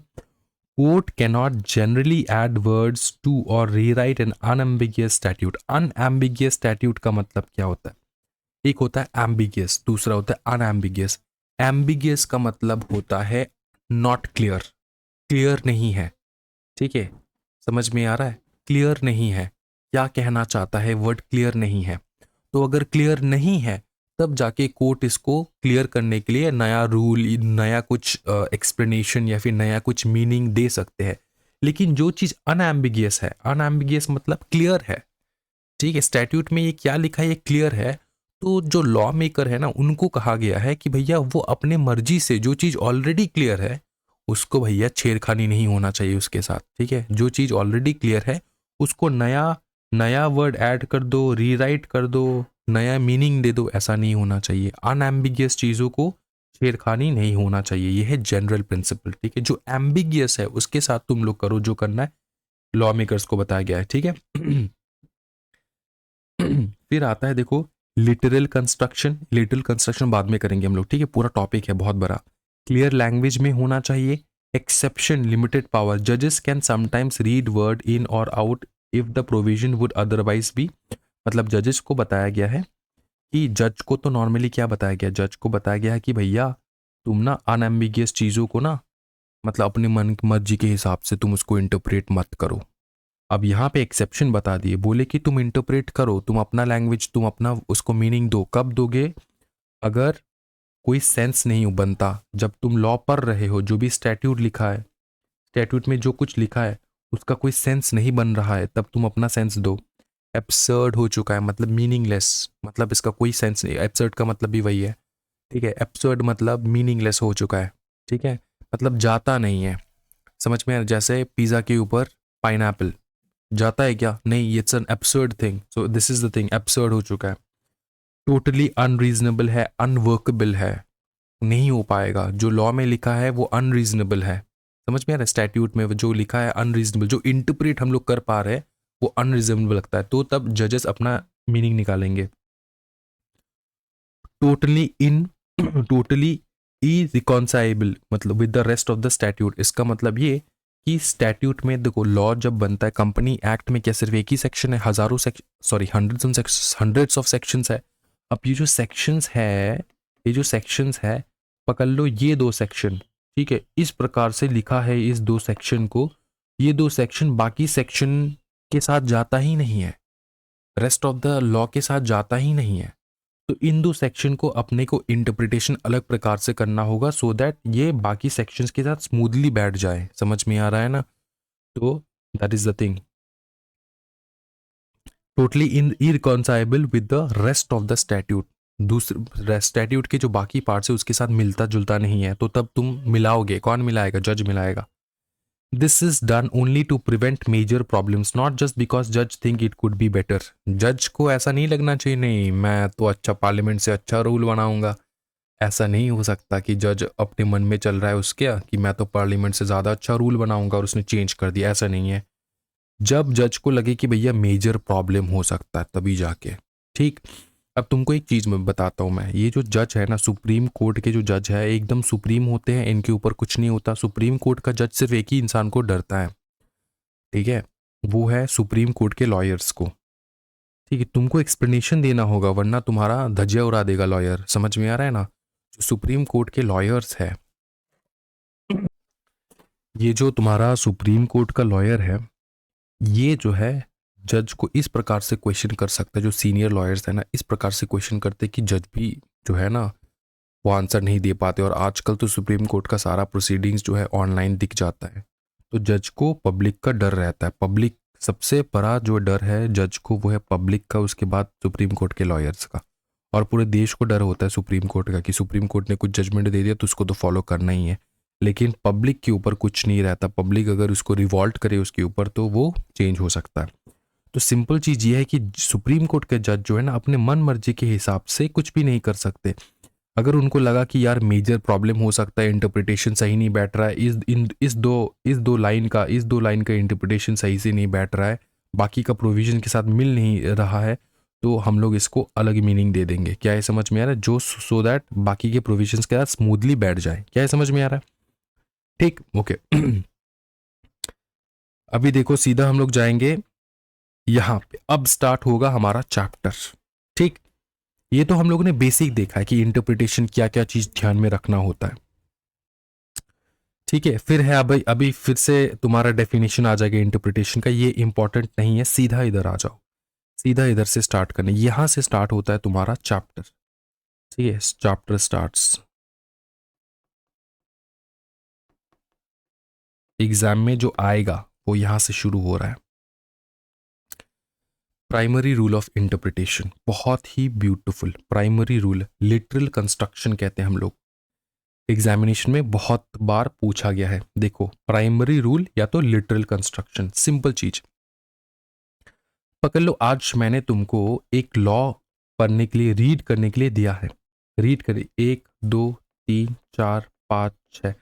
S1: Court cannot generally add words to और rewrite an unambiguous statute. Unambiguous statute का मतलब क्या होता है? एक होता है एम्बिगियस, दूसरा होता है अनएम्बिगियस. एम्बिगियस का मतलब होता है नॉट क्लियर, क्लियर नहीं है. ठीक है, समझ में आ रहा है? क्लियर नहीं है, क्या कहना चाहता है वर्ड क्लियर नहीं है. तो अगर क्लियर नहीं है तब जाके कोर्ट इसको क्लियर करने के लिए नया रूल, नया कुछ एक्सप्लेनेशन या फिर नया कुछ मीनिंग दे सकते हैं. लेकिन जो चीज़ अनएम्बिगियस है, अनएम्बिगियस मतलब क्लियर है. ठीक है, स्टैट्यूट में ये क्या लिखा है ये क्लियर है. तो जो लॉ मेकर है ना, उनको कहा गया है कि भैया वो अपने मर्जी से जो चीज़ ऑलरेडी क्लियर है उसको भैया छेड़खानी नहीं होना चाहिए उसके साथ. ठीक है, जो चीज़ ऑलरेडी क्लियर है उसको नया नया वर्ड ऐड कर दो, रीराइट कर दो, नया मीनिंग दे दो, ऐसा नहीं होना चाहिए. अनएम्बिगियस चीज़ों को छेड़खानी नहीं होना चाहिए. ये है जनरल प्रिंसिपल. ठीक है, जो एम्बिगियस है उसके साथ तुम लोग करो जो करना है, लॉ मेकर्स को बताया गया है. ठीक है. फिर आता है देखो लिटरल कंस्ट्रक्शन. लिटरल कंस्ट्रक्शन बाद में करेंगे हम लोग. ठीक है, पूरा टॉपिक है बहुत बड़ा. क्लियर लैंग्वेज में होना चाहिए. Exception, limited power. जजेस can sometimes read word in और out if the provision would otherwise be. मतलब जजेस को बताया गया है कि जज को तो नॉर्मली क्या बताया गया, जज को बताया गया है कि भैया तुम ना अनएम्बिगियस चीज़ों को ना, मतलब अपने मन की मर्जी के हिसाब से तुम उसको इंटरप्रेट मत करो. अब यहाँ पे एक्सेप्शन बता दिए, बोले कि तुम इंटरप्रेट करो, तुम अपना लैंग्वेज, तुम अपना उसको मीनिंग दो. कब दोगे? अगर कोई सेंस नहीं बनता, जब तुम लॉ पढ़ रहे हो, जो भी स्टैट्यूट लिखा है, स्टैट्यूट में जो कुछ लिखा है उसका कोई सेंस नहीं बन रहा है, तब तुम अपना सेंस दो. एब्सर्ड हो चुका है मतलब मीनिंगलेस, मतलब इसका कोई सेंस नहीं. एब्सर्ड का मतलब भी वही है. ठीक है, एब्सर्ड मतलब मीनिंगलेस हो चुका है. ठीक है, मतलब जाता नहीं है. समझ में? जैसे पिज़्ज़ा के ऊपर पाइनएप्पल जाता है क्या? नहीं, it's an absurd thing. So this is the thing, absurd हो चुका है. टोटली अनरीजनेबल है, अनवर्केबल है, नहीं हो पाएगा. जो लॉ में लिखा है वो अनरीजनेबल है. समझ में आ रहा है? स्टैट्यूट में जो लिखा है अनरीजनेबल, जो इंटरप्रेट हम लोग कर पा रहे हैं वो अनरीजनेबल लगता है, तो तब जजेस अपना मीनिंग निकालेंगे. टोटली इरिकॉन्साइबल मतलब with the rest of the statute. इसका मतलब ये कि स्टैट्यूट में देखो, लॉ जब बनता है, कंपनी एक्ट में क्या सिर्फ एक ही सेक्शन है? हजारों section, sorry hundreds of sections है. अब ये जो सेक्शंस है, ये जो सेक्शंस है, पकड़ लो ये दो सेक्शन. ठीक है, इस प्रकार से लिखा है इस दो सेक्शन को. ये दो सेक्शन बाकी सेक्शन के साथ जाता ही नहीं है, रेस्ट ऑफ द लॉ के साथ जाता ही नहीं है. तो इन दो सेक्शन को अपने को इंटरप्रिटेशन अलग प्रकार से करना होगा, सो दैट ये बाकी सेक्शंस के साथ स्मूथली बैठ जाए. समझ में आ रहा है ना? तो that is the thing. Totally irreconcilable with the rest of the statute. दूसरे स्टैट्यूट के जो बाकी पार्ट्स है उसके साथ मिलता जुलता नहीं है, तो तब तुम मिलाओगे. कौन मिलाएगा? जज मिलाएगा. This is done only to prevent major problems, not just because जज think it could be better. जज को ऐसा नहीं लगना चाहिए, नहीं मैं तो अच्छा पार्लियामेंट से अच्छा रूल बनाऊंगा. ऐसा नहीं हो सकता कि जज अपने मन में चल रहा है उसके कि मैं तो पार्लियामेंट से ज़्यादा अच्छा रूल बनाऊंगा और उसने चेंज कर दिया. ऐसा नहीं है. जब जज को लगे कि भैया मेजर प्रॉब्लम हो सकता है तभी जाके. ठीक. अब तुमको एक चीज़ मैं बताता हूँ. मैं ये जो जज है ना, सुप्रीम कोर्ट के जो जज है एकदम सुप्रीम होते हैं, इनके ऊपर कुछ नहीं होता. सुप्रीम कोर्ट का जज सिर्फ एक ही इंसान को डरता है. ठीक है, वो है सुप्रीम कोर्ट के लॉयर्स को. ठीक है, तुमको एक्सप्लेनेशन देना होगा वरना तुम्हारा धज्जिया उड़ा देगा लॉयर. समझ में आ रहा है ना? जो सुप्रीम कोर्ट के लॉयर्स है, ये जो तुम्हारा सुप्रीम कोर्ट का लॉयर है, ये जो है जज को इस प्रकार से क्वेश्चन कर सकता है. जो सीनियर लॉयर्स है ना, इस प्रकार से क्वेश्चन करते कि जज भी जो है ना वो आंसर नहीं दे पाते. और आजकल तो सुप्रीम कोर्ट का सारा प्रोसीडिंग्स जो है ऑनलाइन दिख जाता है, तो जज को पब्लिक का डर रहता है. पब्लिक सबसे बड़ा जो डर है जज को वो है पब्लिक का, उसके बाद सुप्रीम कोर्ट के लॉयर्स का. और पूरे देश को डर होता है सुप्रीम कोर्ट का कि सुप्रीम कोर्ट ने कुछ जजमेंट दे दिया तो उसको तो फॉलो करना ही है. लेकिन पब्लिक के ऊपर कुछ नहीं रहता। पब्लिक अगर उसको रिवॉल्ट करे उसके ऊपर तो वो चेंज हो सकता है। तो सिंपल चीज़ ये है कि सुप्रीम कोर्ट के जज जो है ना अपने मन मर्जी के हिसाब से कुछ भी नहीं कर सकते। अगर उनको लगा कि यार मेजर प्रॉब्लम हो सकता है, इंटरप्रिटेशन सही नहीं बैठ रहा है, इस दो लाइन का इंटरप्रिटेशन सही से नहीं बैठ रहा है, बाकी का प्रोविजन के साथ मिल नहीं रहा है, तो हम लोग इसको अलग मीनिंग दे देंगे। क्या ये समझ में आ रहा है? जो सो दैट बाकी के प्रोविजंस के साथ स्मूथली बैठ जाए। क्या ये समझ में आ रहा है? ठीक, ओके। अभी देखो सीधा हम लोग जाएंगे यहां पे। अब स्टार्ट होगा हमारा चैप्टर। ठीक, ये तो हम लोगों ने बेसिक देखा है कि इंटरप्रिटेशन क्या क्या चीज ध्यान में रखना होता है। ठीक है, फिर है अभी अभी फिर से तुम्हारा डेफिनेशन आ जाएगा इंटरप्रिटेशन का। ये इंपॉर्टेंट नहीं है, सीधा इधर आ जाओ, सीधा इधर से स्टार्ट करना। यहां से स्टार्ट होता है तुम्हारा चैप्टर। ठीक है, चैप्टर स्टार्ट्स। एग्जाम में जो आएगा वो यहां से शुरू हो रहा है। प्राइमरी रूल ऑफ इंटरप्रिटेशन, बहुत ही beautiful primary rule, literal construction कहते हैं हम लोग। एग्जामिनेशन में बहुत बार पूछा गया है। देखो, प्राइमरी रूल या तो लिटरल कंस्ट्रक्शन, सिंपल चीज पकड़ लो। आज मैंने तुमको एक लॉ पढ़ने के लिए, रीड करने के लिए दिया है। रीड करिए, 1 2 3 4 5 6,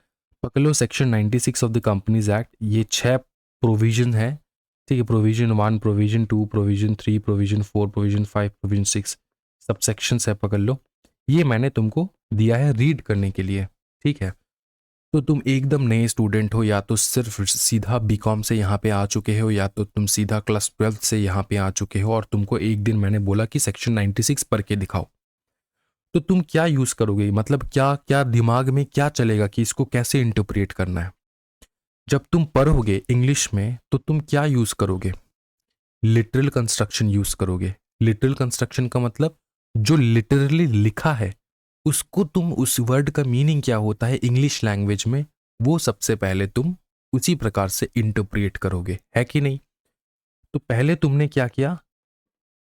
S1: पकड़ लो section 96 of the companies act. ये 6 प्रोविजन है। ठीक है, provision 1, provision 2, provision 3, provision 4, provision 5, provision 6 सब सेक्शंस है, पकड़ लो। ये मैंने तुमको दिया है रीड करने के लिए। ठीक है, तो तुम एकदम नए स्टूडेंट हो, या तो सिर्फ सीधा बीकॉम से यहाँ पे आ चुके हो, या तो तुम सीधा क्लास 12 से यहाँ पे आ चुके हो, और तुमको एक दिन मैंने बोला कि सेक्शन 96 पढ़ के दिखाओ। तो तुम क्या यूज करोगे? मतलब क्या क्या दिमाग में क्या चलेगा कि इसको कैसे इंटरप्रेट करना है? जब तुम पढ़ोगे इंग्लिश में तो तुम क्या यूज करोगे? लिटरल कंस्ट्रक्शन यूज करोगे। लिटरल कंस्ट्रक्शन का मतलब जो लिटरली लिखा है उसको तुम, उस वर्ड का मीनिंग क्या होता है इंग्लिश लैंग्वेज में, वो सबसे पहले तुम उसी प्रकार से इंटरप्रेट करोगे, है कि नहीं? तो पहले तुमने क्या किया?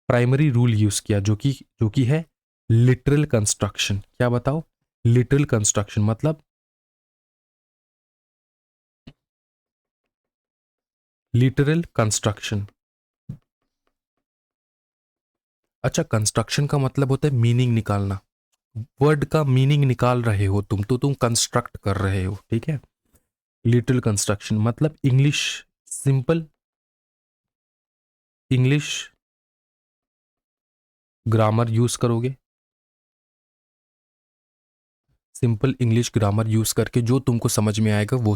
S1: प्राइमरी रूल यूज किया, जो कि है लिटरल कंस्ट्रक्शन। क्या बताओ? लिटरल कंस्ट्रक्शन मतलब लिटरल कंस्ट्रक्शन। अच्छा, कंस्ट्रक्शन का मतलब होता है मीनिंग निकालना। वर्ड का मीनिंग निकाल रहे हो तुम, तो तुम कंस्ट्रक्ट कर रहे हो। ठीक है, लिटरल कंस्ट्रक्शन मतलब English, simple English grammar use करोगे। सिंपल इंग्लिश ग्रामर यूज करके जो तुमको समझ में आएगा वो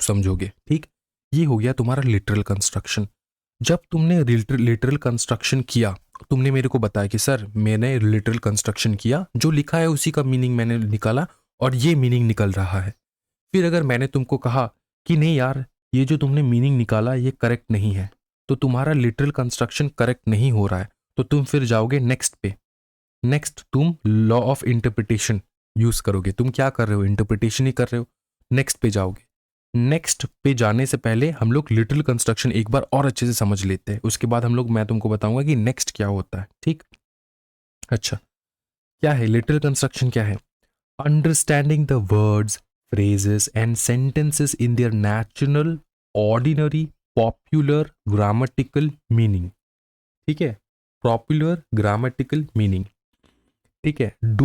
S1: समझोगे। ठीक, ये हो गया तुम्हारा लिटरल कंस्ट्रक्शन। जब तुमने लिटरल कंस्ट्रक्शन किया, तुमने मेरे को बताया कि सर मैंने लिटरल कंस्ट्रक्शन किया, जो लिखा है उसी का मीनिंग मैंने निकाला और ये मीनिंग निकल रहा है। फिर अगर मैंने तुमको कहा कि नहीं यार, ये जो तुमने मीनिंग निकाला ये करेक्ट नहीं है, तो तुम्हारा लिटरल कंस्ट्रक्शन करेक्ट नहीं हो रहा है, तो तुम फिर जाओगे नेक्स्ट पे। नेक्स्ट तुम लॉ ऑफ इंटरप्रिटेशन यूज करोगे। तुम क्या कर रहे हो? इंटरप्रिटेशन ही कर रहे हो। नेक्स्ट पे जाओगे। नेक्स्ट पे जाने से पहले हम लोग लिटरल कंस्ट्रक्शन एक बार और अच्छे से समझ लेते हैं, उसके बाद मैं तुमको बताऊंगा कि नेक्स्ट क्या होता है। ठीक, अच्छा, क्या है लिटरल कंस्ट्रक्शन? क्या है? Understanding the words, phrases and sentences in their natural, ordinary, popular, grammatical meaning। ठीक है, पॉपुलर ग्रामेटिकल मीनिंग। ठीक है, if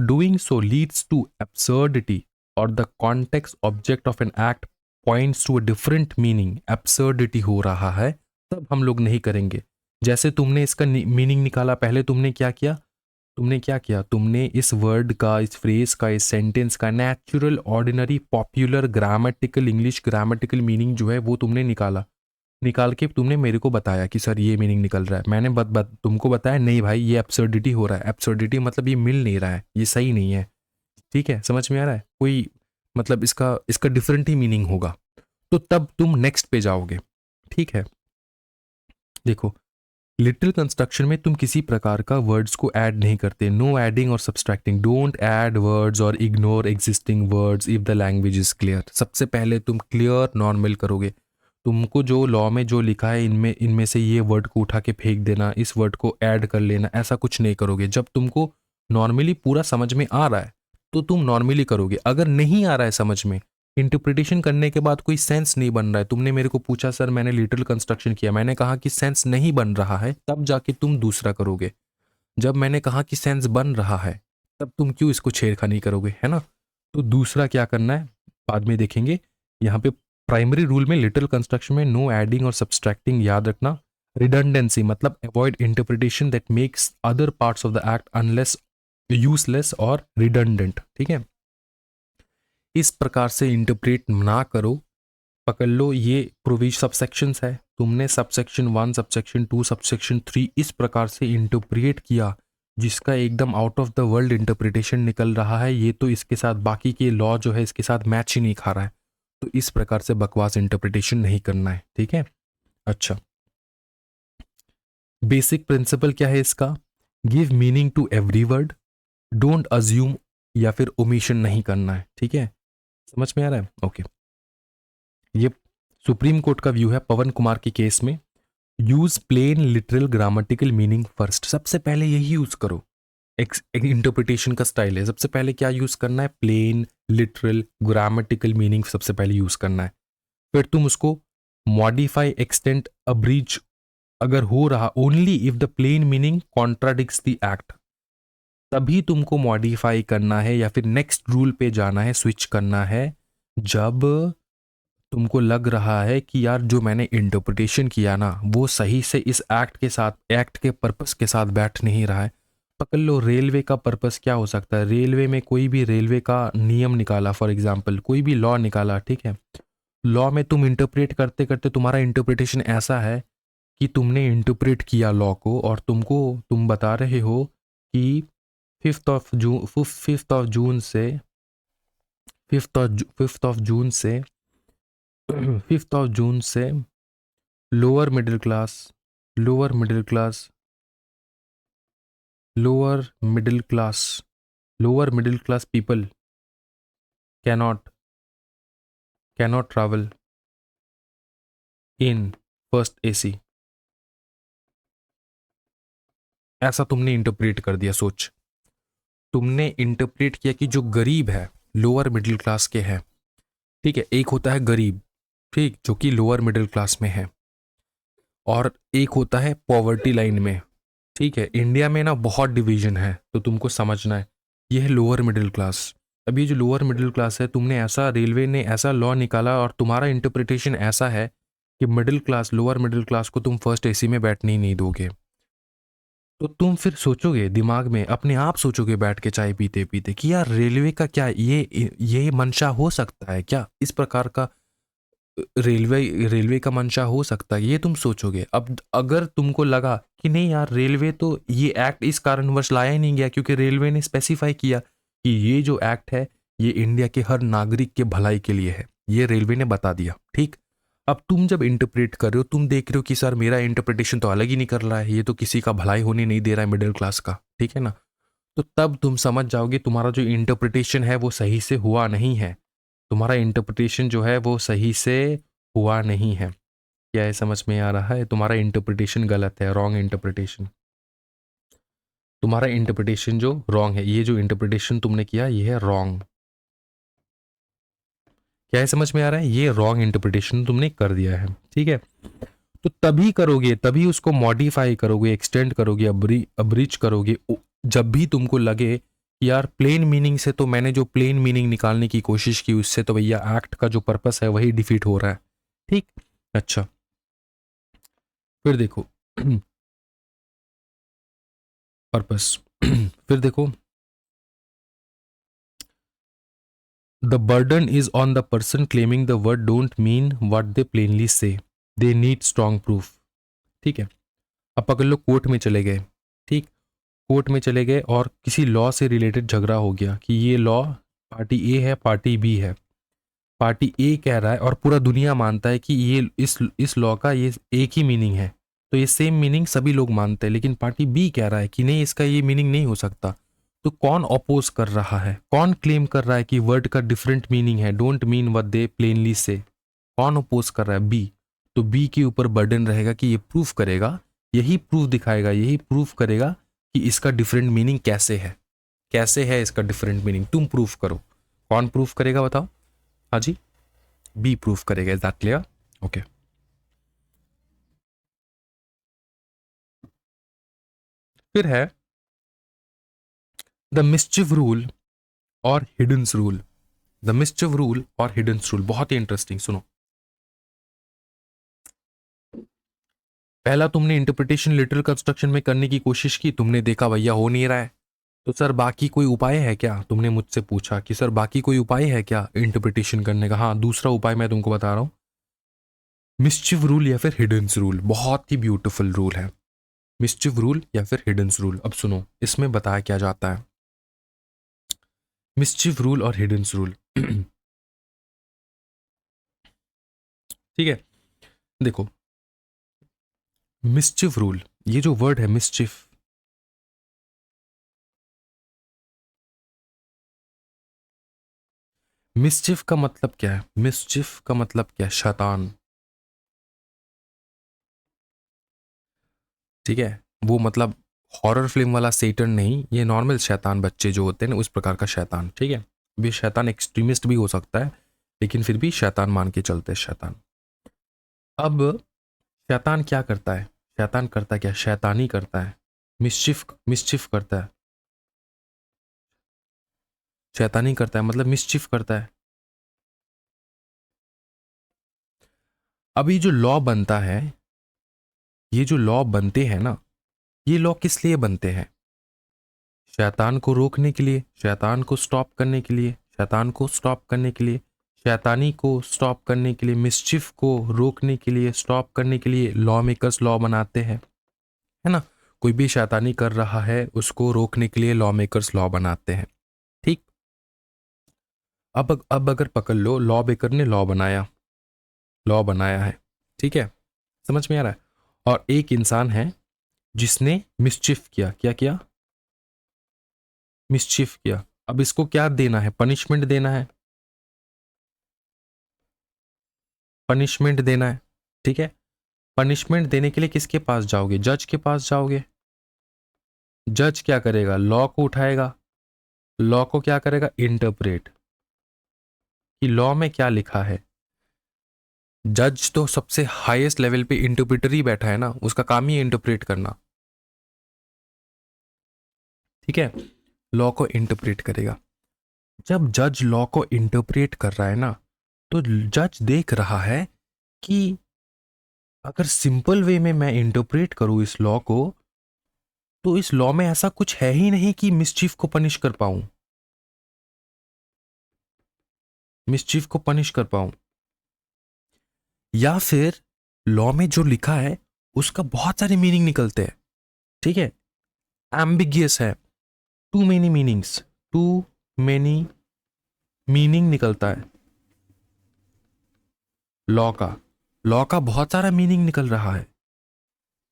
S1: doing so leads to absurdity or the context object of an act points to a different meaning, absurdity हो रहा है, तब हम लोग नहीं करेंगे। जैसे तुमने इसका मीनिंग निकाला, पहले तुमने इस वर्ड का, इस फ्रेज का, इस सेंटेंस का natural, ordinary, popular, grammatical, English grammatical meaning जो है वो तुमने निकाल के तुमने मेरे को बताया कि सर ये मीनिंग निकल रहा है। मैंने तुमको बताया नहीं भाई ये एब्सर्डिटी हो रहा है। एब्सर्डिटी मतलब ये मिल नहीं रहा है, ये सही नहीं है। ठीक है, समझ में आ रहा है? कोई मतलब इसका डिफरेंट ही मीनिंग होगा, तो तब तुम नेक्स्ट पे जाओगे। ठीक है, देखो लिटरल कंस्ट्रक्शन में तुम किसी प्रकार का वर्ड्स को ऐड नहीं करते। नो एडिंग और सब्सट्रैक्टिंग। डोंट ऐड वर्ड्स और ignore existing words if the language is clear. सबसे पहले तुम क्लियर नॉर्मल करोगे। तुमको जो लॉ में जो लिखा है इनमें से ये वर्ड को उठा के फेंक देना, इस वर्ड को ऐड कर लेना, ऐसा कुछ नहीं करोगे। जब तुमको नॉर्मली पूरा समझ में आ रहा है तो तुम नॉर्मली करोगे। अगर नहीं आ रहा है समझ में, इंटरप्रिटेशन करने के बाद कोई सेंस नहीं बन रहा है, तुमने मेरे को पूछा सर मैंने लिटरल कंस्ट्रक्शन किया, मैंने कहा कि सेंस नहीं बन रहा है, तब जाके तुम दूसरा करोगे। जब मैंने कहा कि सेंस बन रहा है तब तुम क्यों इसको छेड़खानी करोगे, है ना। तो दूसरा क्या करना है बाद में देखेंगे। यहाँ पे प्राइमरी रूल में लिटरल कंस्ट्रक्शन में नो एडिंग और सब्सट्रैक्टिंग याद रखना। रिडंडेंसी मतलब avoid interpretation that makes other parts of the act unless useless और रिडंडेंट, ठीक है। इस प्रकार से इंटरप्रेट ना करो। पकड़ लो ये प्रोविज सबसेक्शंस है, तुमने सबसेक्शन 1 सबसेक्शन 2 सबसेक्शन 3 इस प्रकार से इंटरप्रेट किया जिसका एकदम out of the world interpretation निकल रहा है, ये तो इसके साथ बाकी के लॉ जो है इसके साथ मैच ही नहीं खा रहा है। तो इस प्रकार से बकवास इंटरप्रिटेशन नहीं करना है, ठीक है। अच्छा, बेसिक प्रिंसिपल क्या है इसका, give meaning to every word, don't assume या फिर ओमिशन नहीं करना है, ठीक है। समझ में आ रहा है, ओके। ये सुप्रीम कोर्ट का व्यू है पवन कुमार के केस में। Use plain literal grammatical meaning first, सबसे पहले यही यूज करो। एक इंटरप्रिटेशन का स्टाइल है, सबसे पहले क्या यूज करना है, प्लेन लिटरल ग्रामेटिकल मीनिंग सबसे पहले यूज करना है। फिर तुम उसको मॉडिफाई एक्सटेंड अब्रीच अगर हो रहा only if the plain meaning contradicts the act, तभी तुमको मॉडिफाई करना है या फिर नेक्स्ट रूल पे जाना है, स्विच करना है जब तुमको लग रहा है कि यार जो मैंने इंटरप्रिटेशन किया ना वो सही से इस एक्ट के साथ, एक्ट के पर्पस के साथ बैठ नहीं रहा है। पकड़ लो रेलवे का पर्पस क्या हो सकता है, रेलवे में कोई भी रेलवे का नियम निकाला, फॉर एग्जांपल कोई भी लॉ निकाला, ठीक है। लॉ में तुम इंटरप्रेट करते करते तुम्हारा इंटरप्रिटेशन ऐसा है कि तुमने इंटरप्रेट किया लॉ को और तुम बता रहे हो कि 5th ऑफ जून से 5th ऑफ जून से lower middle class lower middle class lower middle class lower middle class people cannot travel in first AC, ऐसा तुमने इंटरप्रेट कर दिया। सोच, तुमने इंटरप्रेट किया कि जो गरीब है लोअर मिडिल क्लास के हैं, ठीक है। एक होता है गरीब, ठीक, जो कि लोअर मिडिल क्लास में है, और एक होता है पॉवर्टी लाइन में, ठीक है। इंडिया में ना बहुत डिवीजन है तो तुमको समझना है। ये है लोअर मिडिल क्लास। अब ये जो लोअर मिडिल क्लास है, तुमने ऐसा, रेलवे ने ऐसा लॉ निकाला और तुम्हारा इंटरप्रिटेशन ऐसा है कि middle class, lower middle class को तुम फर्स्ट एसी में बैठने ही नहीं दोगे। तो तुम फिर सोचोगे दिमाग में, अपने आप सोचोगे बैठ के चाय पीते पीते कि यार रेलवे का क्या ये मंशा हो सकता है क्या, इस प्रकार का रेलवे का मंशा हो सकता है, ये तुम सोचोगे। अब अगर तुमको लगा कि नहीं यार रेलवे तो ये एक्ट इस कारणवश लाया ही नहीं गया क्योंकि रेलवे ने स्पेसिफाई किया कि ये जो एक्ट है ये इंडिया के हर नागरिक के भलाई के लिए है, ये रेलवे ने बता दिया, ठीक। अब तुम जब इंटरप्रेट कर रहे हो, तुम देख रहे हो कि सर मेरा इंटरप्रिटेशन तो अलग ही नहीं कर रहा है, ये तो किसी का भलाई होने नहीं दे रहा है मिडिल क्लास का, ठीक है ना। तो तब तुम समझ जाओगे तुम्हारा जो इंटरप्रिटेशन है वो सही से हुआ नहीं है, तुम्हारा इंटरप्रिटेशन जो है वो सही से हुआ नहीं है। क्या ये समझ में आ रहा है, तुम्हारा इंटरप्रिटेशन गलत है, रॉन्ग इंटरप्रिटेशन, तुम्हारा इंटरप्रिटेशन जो रॉन्ग है, ये जो इंटरप्रिटेशन तुमने किया ये है रॉन्ग। क्या ये समझ में आ रहा है, ये रॉन्ग इंटरप्रिटेशन तुमने कर दिया है, ठीक है। तो तभी करोगे, तभी उसको मॉडिफाई करोगे, एक्सटेंड करोगे, अब्रिच करोगे जब भी तुमको लगे यार प्लेन मीनिंग से, तो मैंने जो प्लेन मीनिंग निकालने की कोशिश की उससे तो भैया एक्ट का जो पर्पस है वही डिफीट हो रहा है, ठीक। अच्छा, फिर देखो पर्पस फिर देखो, the burden is on the person claiming the word don't mean what they plainly से, दे नीड स्ट्रॉन्ग प्रूफ, ठीक है। अब पकड़ लो कोर्ट में चले गए, ठीक, कोर्ट में चले गए और किसी लॉ से रिलेटेड झगड़ा हो गया कि ये लॉ पार्टी ए है पार्टी बी है। पार्टी ए कह रहा है और पूरा दुनिया मानता है कि ये इस लॉ का ये एक ही मीनिंग है, तो ये सेम मीनिंग सभी लोग मानते हैं, लेकिन पार्टी बी कह रहा है कि नहीं इसका ये मीनिंग नहीं हो सकता। तो कौन अपोज कर रहा है, कौन क्लेम कर रहा है कि वर्ड का डिफरेंट मीनिंग है, don't mean what they plainly से, कौन अपोज कर रहा है, बी। तो बी के ऊपर बर्डन रहेगा कि ये प्रूफ करेगा, यही प्रूफ दिखाएगा, यही प्रूफ करेगा कि इसका डिफरेंट मीनिंग कैसे है, कैसे है इसका डिफरेंट मीनिंग, तुम प्रूफ करो। कौन प्रूफ करेगा बताओ? हाँ जी, बी प्रूफ करेगा। Is that clear? ओके। फिर है द मिस्चिफ रूल और हिडन्स रूल। द मिस्चिफ रूल और हिडन्स रूल बहुत ही इंटरेस्टिंग, सुनो। पहला तुमने इंटरप्रिटेशन लिटरल कंस्ट्रक्शन में करने की कोशिश की, तुमने देखा भैया हो नहीं रहा है, तो सर बाकी कोई उपाय है क्या? तुमने मुझसे पूछा कि सर बाकी कोई उपाय है क्या इंटरप्रिटेशन करने का? हाँ, दूसरा उपाय मैं तुमको बता रहा हूं, मिस्चिफ रूल या फिर हिडन्स रूल। बहुत ही ब्यूटीफुल रूल है, मिस्चिफ रूल या फिर हिडन्स रूल। अब सुनो, इसमें बताया क्या जाता है मिस्चिफ रूल और हिडन्स रूल। ठीक है, देखो मिस्चिफ रूल, ये जो वर्ड है मिस्चिफ, मिस्चिफ का मतलब क्या है? मिस्चिफ का मतलब क्या है? शैतान। ठीक है, वो मतलब हॉरर फिल्म वाला सेटन नहीं, ये नॉर्मल शैतान बच्चे जो होते हैं ना, उस प्रकार का शैतान। ठीक है, भी शैतान एक्सट्रीमिस्ट भी हो सकता है, लेकिन फिर भी शैतान मान के चलते हैं शैतान। अब शैतान क्या करता है? शैतान करता क्या? शैतानी करता है, मिस्चिफ, मिस्चिफ करता है। शैतानी करता है मतलब मिस्चिफ करता है। अब ये जो लॉ बनता है, ये जो लॉ बनते हैं ना, ये लॉ किस लिए बनते हैं? शैतान को रोकने के लिए, शैतान को स्टॉप करने के लिए, शैतान को स्टॉप करने के लिए, शैतानी को स्टॉप करने के लिए, मिस्चिफ को रोकने के लिए, स्टॉप करने के लिए लॉ मेकर्स लॉ बनाते हैं, है ना? कोई भी शैतानी कर रहा है उसको रोकने के लिए लॉ मेकर्स लॉ बनाते हैं। ठीक, अब अगर पकड़ लो, लॉ मेकर ने लॉ बनाया है, ठीक है, समझ में आ रहा है? और एक इंसान है जिसने मिस्चिफ किया, क्या किया? मिस्चिफ किया। अब इसको क्या देना है? पनिशमेंट देना है, पनिशमेंट देना है। ठीक है, पनिशमेंट देने के लिए किसके पास जाओगे? जज के पास जाओगे। जज क्या करेगा? लॉ को उठाएगा, लॉ को क्या करेगा? इंटरप्रेट, कि लॉ में क्या लिखा है। जज तो सबसे हाईएस्ट लेवल पे इंटरप्रिटर ही बैठा है ना, उसका काम ही है इंटरप्रेट करना। ठीक है, लॉ को इंटरप्रेट करेगा। जब जज लॉ को इंटरप्रेट कर रहा है ना, तो जज देख रहा है कि अगर सिंपल वे में मैं इंटरप्रेट करूं इस लॉ को, तो इस लॉ में ऐसा कुछ है ही नहीं कि मिसचीफ को पनिश कर पाऊं, मिसचीफ को पनिश कर पाऊं। या फिर लॉ में जो लिखा है उसका बहुत सारे मीनिंग निकलते हैं। ठीक है, एम्बिगियस है, too many meanings, too many meaning निकलता है लॉ का बहुत सारा मीनिंग निकल रहा है।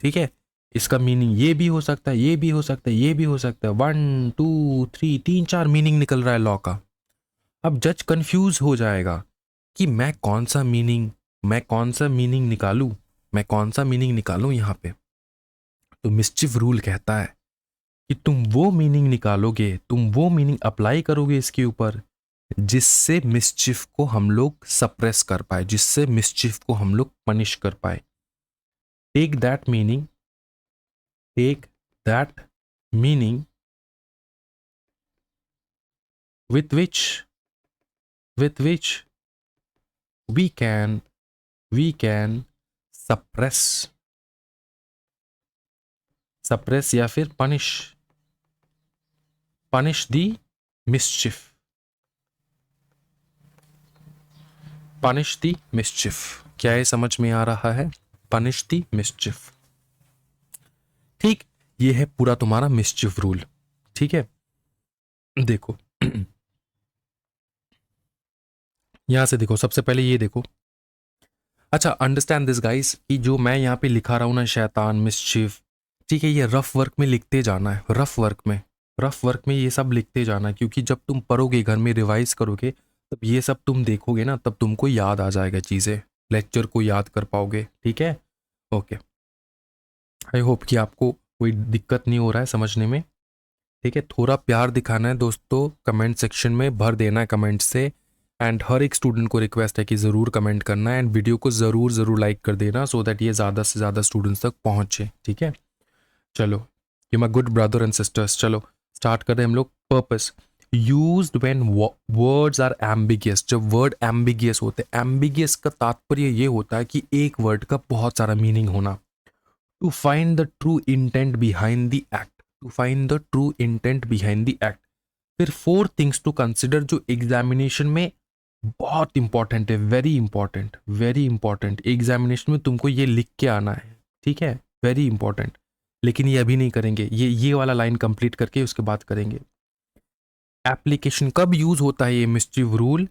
S1: ठीक है, इसका मीनिंग ये भी हो सकता है, ये भी हो सकता है, ये भी हो सकता है, 1 2 3, 3 4 मीनिंग निकल रहा है लॉ का। अब जज कंफ्यूज हो जाएगा कि मैं कौन सा मीनिंग निकालूं, मैं कौन सा मीनिंग निकालूं यहां पे। तो मिस्चिफ रूल कहता है कि तुम वो मीनिंग निकालोगे, तुम वो मीनिंग अप्लाई करोगे इसके ऊपर जिससे मिस्चिफ को हम लोग सप्रेस कर पाए, जिससे मिस्चिफ को हम लोग पनिश कर पाए। Take that meaning, take that meaning with which we can suppress या फिर punish the mischief, punish the mischief। क्या ये समझ में आ रहा है? punish the mischief। ठीक, ये है पूरा तुम्हारा मिस्चिफ रूल। ठीक है, देखो यहां से देखो, सबसे पहले ये देखो। अच्छा, अंडरस्टैंड दिस गाइस, कि जो मैं यहाँ पे लिखा रहा हूं ना, शैतान, मिस्चिफ, ठीक है, ये रफ वर्क में लिखते जाना है, रफ वर्क में ये सब लिखते जाना है, क्योंकि जब तुम पढ़ोगे घर में रिवाइज करोगे, तब ये सब तुम देखोगे ना, तब तुमको याद आ जाएगा चीज़ें, लेक्चर को याद कर पाओगे। ठीक है, ओके, आई होप कि आपको कोई दिक्कत नहीं हो रहा है समझने में। ठीक है, थोड़ा प्यार दिखाना है दोस्तों, कमेंट सेक्शन में भर देना है कमेंट से। एंड हर एक स्टूडेंट को रिक्वेस्ट है कि ज़रूर कमेंट करना है एंड वीडियो को ज़रूर लाइक कर देना, सो दैट ये ज़्यादा से ज़्यादा स्टूडेंट्स तक पहुँचे। ठीक है, चलो, ये my good brother and sisters, चलो स्टार्ट कर रहे हैं हम लोग। Purpose used when words are ambiguous. जब वर्ड एम्बिगियस होते हैं, एम्बिगियस का तात्पर्य ये होता है कि एक वर्ड का बहुत सारा मीनिंग होना। To find the true intent behind the act, to find the true intent behind the act. फिर 4 थिंग्स टू कंसिडर जो एग्जामिनेशन में बहुत इंपॉर्टेंट है, very important, very important. Examination में तुमको ये लिख के आना है, ठीक है, वेरी इंपॉर्टेंट। लेकिन ये अभी नहीं करेंगे, ये वाला लाइन कंप्लीट करके उसके बाद करेंगे। एप्लीकेशन कब यूज होता है ये मिस्चिफ रूल,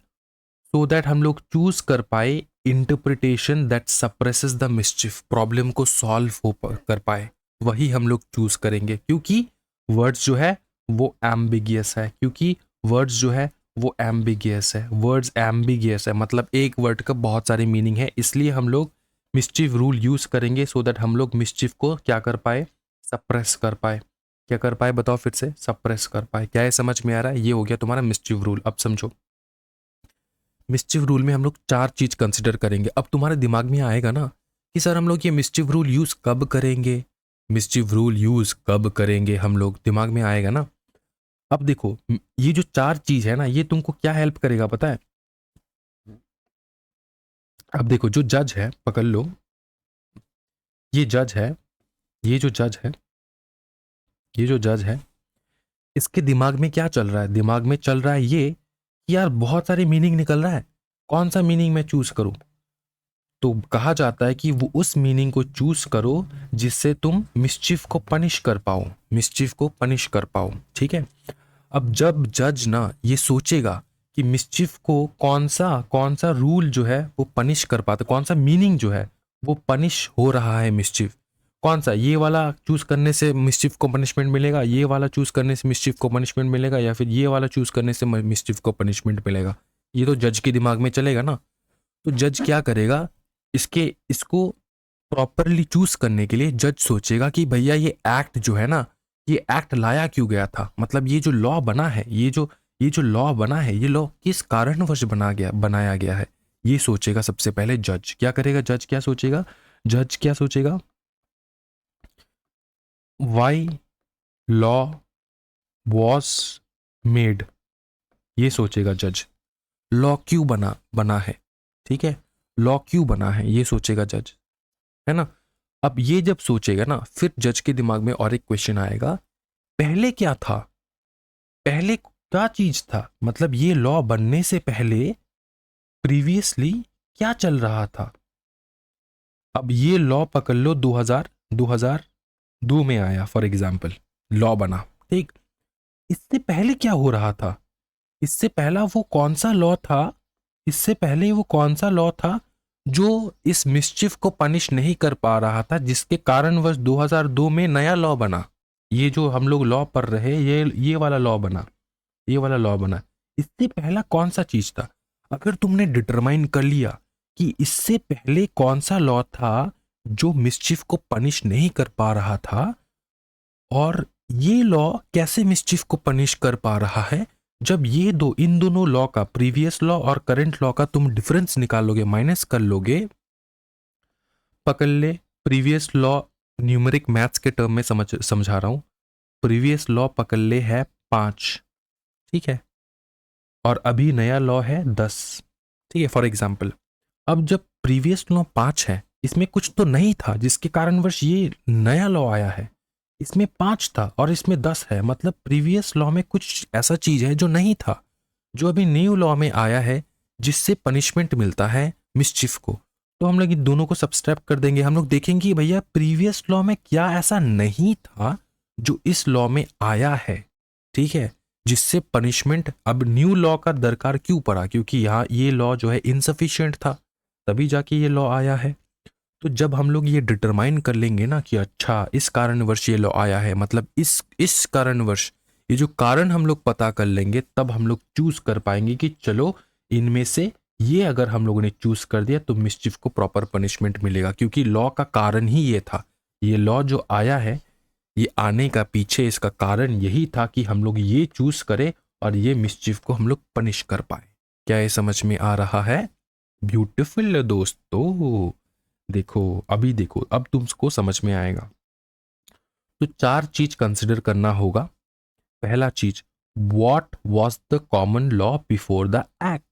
S1: सो दैट हम लोग चूज कर पाए interpretation that suppresses the mischief, problem को सॉल्व हो कर पाए, वही हम लोग चूज करेंगे। क्योंकि वर्ड्स जो है वो एम्बिगियस है, क्योंकि वर्ड्स जो है वो एम्बिगियस है, वर्ड्स एम्बिगियस है, मतलब एक वर्ड का बहुत सारे मीनिंग है, इसलिए हम लोग मिस्चिफ रूल यूज करेंगे, सो दैट हम लोग मिस्चिफ को क्या कर पाए, सप्रेस कर पाए। क्या कर पाए बताओ फिर से, सप्रेस कर पाए। क्या ये समझ में आ रहा है? ये हो गया तुम्हारा मिस्चिफ रूल। अब समझो, मिस्चिफ रूल में हम लोग 4 चीज कंसिडर करेंगे। अब तुम्हारे दिमाग में आएगा ना कि सर हम लोग ये मिस्चिफ रूल यूज कब करेंगे, मिस्चिफ रूल यूज कब करेंगे, हम लोग दिमाग में आएगा ना। अब देखो, ये जो 4 चीज है ना, ये तुमको क्या हेल्प करेगा पता है? अब देखो, जो जज है, पकड़ लो, ये जज है, ये जो जज है, ये जो जज है, इसके दिमाग में क्या चल रहा है? दिमाग में चल रहा है ये कि यार बहुत सारे मीनिंग निकल रहा है, कौन सा मीनिंग मैं चूज करूं? तो कहा जाता है कि वो उस मीनिंग को चूज करो जिससे तुम मिस्चिफ को पनिश कर पाओ, मिस्चिफ को पनिश कर पाओ। ठीक है, अब जब जज ना ये सोचेगा कि मिस्चिफ को कौन सा रूल जो है वो पनिश कर पाता, कौन सा मीनिंग जो है वो पनिश हो रहा है मिस्चिफ, कौन सा, ये वाला चूज करने से मिस्चिफ को पनिशमेंट मिलेगा, ये वाला चूज करने से मिस्चिफ को पनिशमेंट मिलेगा, या फिर ये वाला चूज करने से मिस्चिफ को पनिशमेंट मिलेगा, ये तो जज के दिमाग में चलेगा ना। तो जज क्या करेगा, इसको प्रॉपरली चूज करने के लिए जज सोचेगा कि भैया ये एक्ट जो है ना, ये एक्ट लाया क्यों गया था, मतलब ये जो लॉ बना है, ये जो लॉ बना है, ये लॉ किस कारणवश बनाया गया है, ये सोचेगा सबसे पहले जज। क्या करेगा जज, क्या सोचेगा जज, क्या सोचेगा? वाई लॉ वॉज मेड, ये सोचेगा जज। लॉ क्यों बना है, ठीक है, लॉ क्यों बना है, ये सोचेगा जज, है ना। अब ये जब सोचेगा ना, फिर जज के दिमाग में और एक क्वेश्चन आएगा, पहले क्या था, पहले क्या चीज था, मतलब ये लॉ बनने से पहले प्रीवियसली क्या चल रहा था। अब ये लॉ पकड़ लो 2002 में आया, फॉर एग्जाम्पल लॉ बना, ठीक, इससे पहले क्या हो रहा था, इससे पहला वो कौन सा लॉ था, इससे पहले वो कौन सा लॉ था जो इस मिस्चिफ को पनिश नहीं कर पा रहा था, जिसके कारणवश 2002 में नया लॉ बना। ये जो हम लोग लॉ पढ़ रहे, ये वाला लॉ बना, ये वाला लॉ बना, इससे पहला कौन सा चीज था। अगर तुमने डिटरमाइन कर लिया कि इससे पहले कौन सा लॉ था जो मिस्चिफ को पनिश नहीं कर पा रहा था, और ये लॉ कैसे मिस्चिफ को पनिश कर पा रहा है, जब ये इन दोनों लॉ का, प्रीवियस लॉ और करंट लॉ का तुम डिफरेंस निकालोगे, माइनस कर लोगे, पकड़ ले, प्रीवियस लॉ न्यूमेरिक मैथ्स के टर्म में समझा रहा हूं, प्रीवियस लॉ पकड़ ले है 5, ठीक है, और अभी नया लॉ है 10, ठीक है, फॉर एग्जाम्पल। अब जब प्रीवियस लॉ 5 है, इसमें कुछ तो नहीं था जिसके कारणवश ये नया लॉ आया है, इसमें 5 था और इसमें 10 है, मतलब प्रीवियस लॉ में कुछ ऐसा चीज है जो नहीं था, जो अभी न्यू लॉ में आया है, जिससे पनिशमेंट मिलता है मिस्चिफ को। तो हम लोग इन दोनों को सब्सट्रैक्ट कर देंगे, हम लोग देखेंगे कि भैया प्रीवियस लॉ में क्या ऐसा नहीं था जो इस लॉ में आया है, ठीक है, जिससे पनिशमेंट अब न्यू लॉ का दरकार क्यों पड़ा, क्योंकि यहाँ ये लॉ जो है इनसफिशिएंट था, तभी जाके ये लॉ आया है। तो जब हम लोग ये डिटरमाइन कर लेंगे ना कि अच्छा इस कारणवश ये लॉ आया है, मतलब इस कारणवश, ये जो कारण हम लोग पता कर लेंगे, तब हम लोग चूज कर पाएंगे कि चलो इनमें से ये अगर हम लोगों ने चूज कर दिया तो मिस्चिफ को प्रॉपर पनिशमेंट मिलेगा, क्योंकि लॉ का कारण ही ये था, ये लॉ जो आया है ये आने का पीछे इसका कारण यही था कि हम लोग ये चूज करें और ये मिसचिफ को हम लोग पनिश कर पाए। क्या ये समझ में आ रहा है? ब्यूटीफुल दोस्तों। देखो अभी देखो, अब तुमको समझ में आएगा। तो 4 चीज कंसिडर करना होगा। पहला चीज, what was the common law before the act.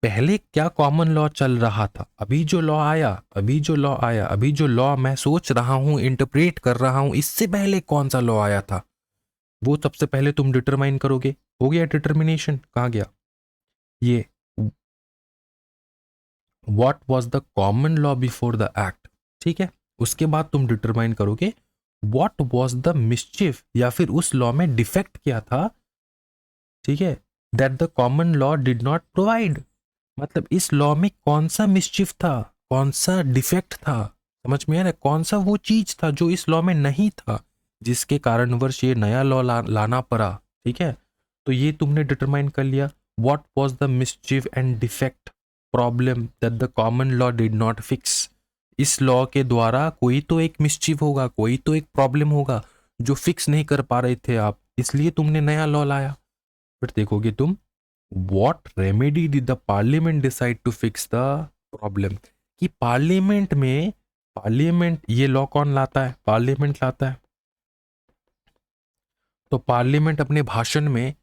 S1: पहले क्या कॉमन लॉ चल रहा था? अभी जो लॉ आया, अभी जो लॉ मैं सोच रहा हूं, इंटरप्रेट कर रहा हूं, इससे पहले कौन सा लॉ आया था, वो सबसे पहले तुम डिटरमाइन करोगे। हो गया डिटर्मिनेशन? कहाँ गया ये? What was the common law before the act, ठीक है। उसके बाद तुम डिटरमाइन करोगे व्हाट वाज द मिसचिफ, या फिर उस लॉ में डिफेक्ट क्या था, ठीक है, that the common law did not provide. मतलब इस लॉ में कौन सा मिसचिफ था, कौन सा डिफेक्ट था, समझ में आ रहा है? कौन सा वो चीज था जो इस लॉ में नहीं था, जिसके कारणवश ये नया लॉ लाना पड़ा, ठीक है। तो ये तुमने डिटरमाइन कर लिया, what was the मिसचिफ and defect problem that the common law did not fix. इस लॉ के द्वारा कोई तो एक मिसचिफ होगा, कोई तो एक प्रॉब्लम होगा जो फिक्स नहीं कर पा रहे थे आप, इसलिए तुमने नया लॉ लाया। फिर देखोगे तुम, what remedy did the parliament decide to fix the problem। कि पार्लियामेंट ये लॉ कौन लाता है? पार्लियामेंट लाता है। तो पार्लियामेंट अपने भाषण में